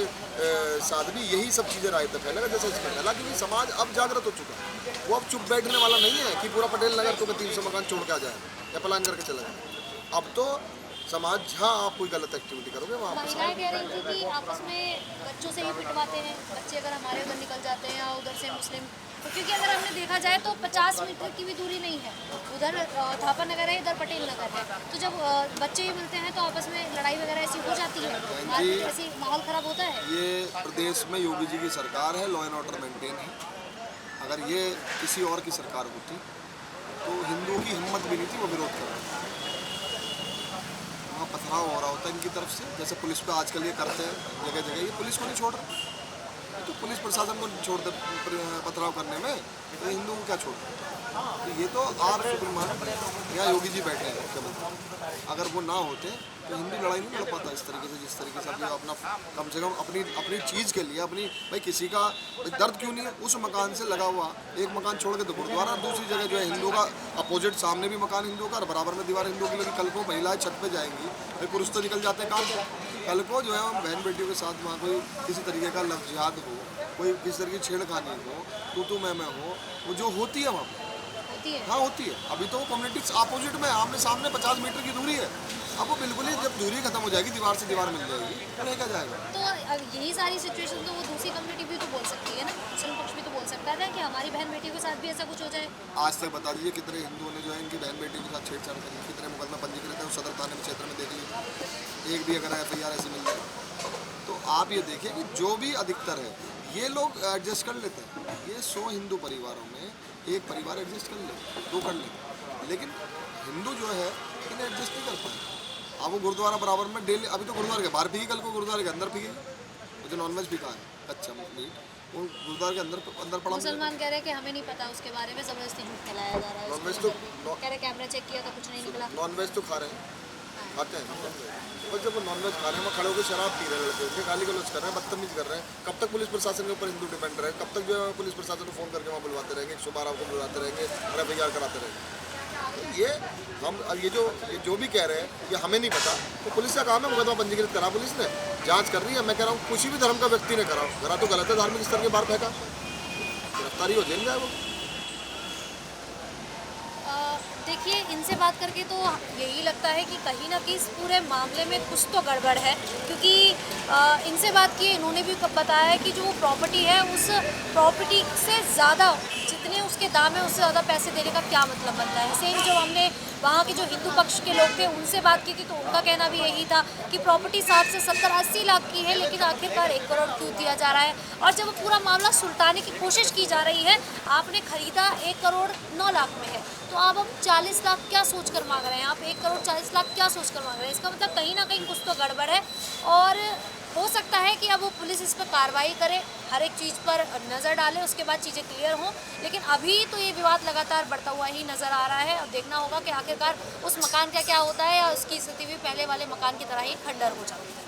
साथ भी यही सब चीज़ें रायते फैलेगा जैसे इसमें फैला, क्योंकि समाज अब जागृत हो चुका है। वो अब चुप बैठने वाला नहीं है कि पूरा पटेल नगर तो 300 मकान छोड़ के आ जाए या पलायन करके चला जाए। अब तो समाज, जहाँ आप कोई गलत एक्टिविटी करोगे वहाँ पर महिलाएं कह रही थी कि आपस में बच्चों से ही पिटवाते हैं, बच्चे अगर हमारे उधर निकल जाते हैं या उधर से मुस्लिम, तो क्योंकि अगर हमने देखा जाए तो 50 मीटर की भी दूरी नहीं है, उधर थापा नगर है, इधर पटेल नगर है, तो जब बच्चे ही मिलते हैं तो आपस में लड़ाई वगैरह ऐसी हो जाती है, ऐसी माहौल ख़राब होता है। ये प्रदेश में योगी जी की सरकार है, लॉ एंड ऑर्डर मेंटेन है। अगर ये किसी और की सरकार होती तो हिंदुओं की हिम्मत भी नहीं थी वो विरोध करते। वहाँ पथराव हो रहा होता है इनकी तरफ से, जैसे पुलिस पे आजकल ये करते हैं जगह जगह, ये पुलिस को नहीं छोड़ रहे, तो पुलिस प्रशासन को छोड़ दे पथराव करने में, तो हिंदुओं को क्या छोड़ रहे? तो ये तो आर सुब्रमण्यम या योगी जी बैठे हैं मुख्यमंत्री, अगर वो ना होते तो हिंदू लड़ाई नहीं लड़ पाता इस तरीके से, जिस तरीके से अभी अपना कम से कम अपनी चीज़ के लिए, अपनी भाई किसी का दर्द क्यों नहीं है, उस मकान से लगा हुआ एक मकान छोड़ के तो गुरुद्वारा, दूसरी जगह जो है हिंदुओं का अपोजिट सामने भी मकान हिंदुओं का और बराबर में दीवार हिंदुओं की लगी। कल को महिलाएं छत पे जाएंगी, भाई पुरुष तो निकल जाते हैं काम पे, कल को जो है हम बहन बेटियों के साथ वहाँ कोई किसी तरीके का लफ्ज़ियात हो, कोई किसी तरह की छेड़खानी हो, तू मैं हो, वो जो होती है वहाँ पर हाँ होती है। अभी तो वो कम्युनिटी अपोजिट में आमने सामने 50 मीटर की दूरी है, अब वो बिल्कुल ही जब दूरी खत्म हो जाएगी, दीवार से दीवार मिल जाएगी, तो नहीं क्या जाएगा। तो अब यही सारी सिचुएशन तो वो दूसरी कम्युनिटी भी तो बोल सकती है ना, मुस्लिम पक्ष भी तो बोल सकता है कि हमारी बहन बेटियों के साथ भी ऐसा कुछ हो जाए। आज तक बता दीजिए कितने हिंदुओं ने जो है इनकी बहन बेटियों के साथ छेड़छाड़ करी, कितने मुकदमा पंजीकृत है उस सदर थाने क्षेत्र में, देख लीजिए एक भी अगर FIR ऐसी मिल जाए तो आप ये देखिए कि जो भी अधिकतर है ये लोग एडजस्ट कर लेते हैं। ये 100 हिंदू परिवारों में एक परिवार एडजस्ट कर ले, 2 कर ले, लेकिन हिंदू जो है इन्हें एडजस्ट नहीं कर पाए। अब वो गुरुद्वारा बराबर में डेली, अभी तो गुरुद्वारे के बाहर पी, कल को गुरुद्वारे के अंदर पी, वो जो नॉनवेज भी कहा है अच्छा मीट वो गुरुद्वारे के अंदर पड़ा। मुसलमान कह रहे हैं कि हमें नहीं पता, उसके बारे में ज़बरदस्ती झूठ फैलाया जा रहा है। नॉनवेज तो कह रहे कैमरा चेक किया था, कुछ नहीं निकला। नॉनवेज तो खा रहे हैं, खाते हैं, और जब वो नॉनवेज खा रहे हैं, वहाँ खड़े होकर शराब पी रहे हैं, लड़के उनके गाली गलौज कर रहे हैं, बदतमीज कर रहे हैं। कब तक पुलिस प्रशासन के ऊपर हिंदू डिपेंड रहे? कब तक जो है पुलिस प्रशासन को फ़ोन करके वहाँ बुलवाते रहेंगे, 112 को बुलवाते रहेंगे, FIR कराते रहेंगे? तो ये हम ये जो भी कह रहे हैं ये हमें नहीं पता, तो पुलिस का काम है, मुकदमा पंजीकृत करा, पुलिस ने जाँच कर रही है। मैं कह रहा हूँ किसी भी धर्म का व्यक्ति ने करा तो गलत है, धार्मिक स्थल के बाहर फेंका, गिरफ्तारी हो, जेल जाए वो। देखिए, इनसे बात करके तो यही लगता है कि कहीं ना कहीं इस पूरे मामले में कुछ तो गड़बड़ है, क्योंकि इनसे बात की, इन्होंने भी बताया कि जो प्रॉपर्टी है उस प्रॉपर्टी से ज़्यादा जितने उसके दाम है उससे ज़्यादा पैसे देने का क्या मतलब बनता है। सेम जो हमने वहाँ के जो हिंदू पक्ष के लोग थे उनसे बात की थी तो उनका कहना भी यही था कि प्रॉपर्टी 60 से 70 80 लाख की है, लेकिन आखिरकार 1 करोड़ क्यों दिया जा रहा है। और जब पूरा मामला सुलटाने की कोशिश की जा रही है, आपने खरीदा 1 करोड़ 9 लाख में है, तो आप अब 40 लाख क्या सोच कर मांग रहे हैं, आप 1 करोड़ 40 लाख क्या सोच कर मांग रहे हैं? इसका मतलब कहीं ना कहीं कुछ तो गड़बड़ है, और हो सकता है कि अब वो पुलिस इस पर कार्रवाई करे, हर एक चीज़ पर नज़र डाले, उसके बाद चीज़ें क्लियर हों। लेकिन अभी तो ये विवाद लगातार बढ़ता हुआ ही नज़र आ रहा है, और देखना होगा कि आखिरकार उस मकान का क्या होता है, या उसकी स्थिति भी पहले वाले मकान की तरह ही खंडर हो जाती है।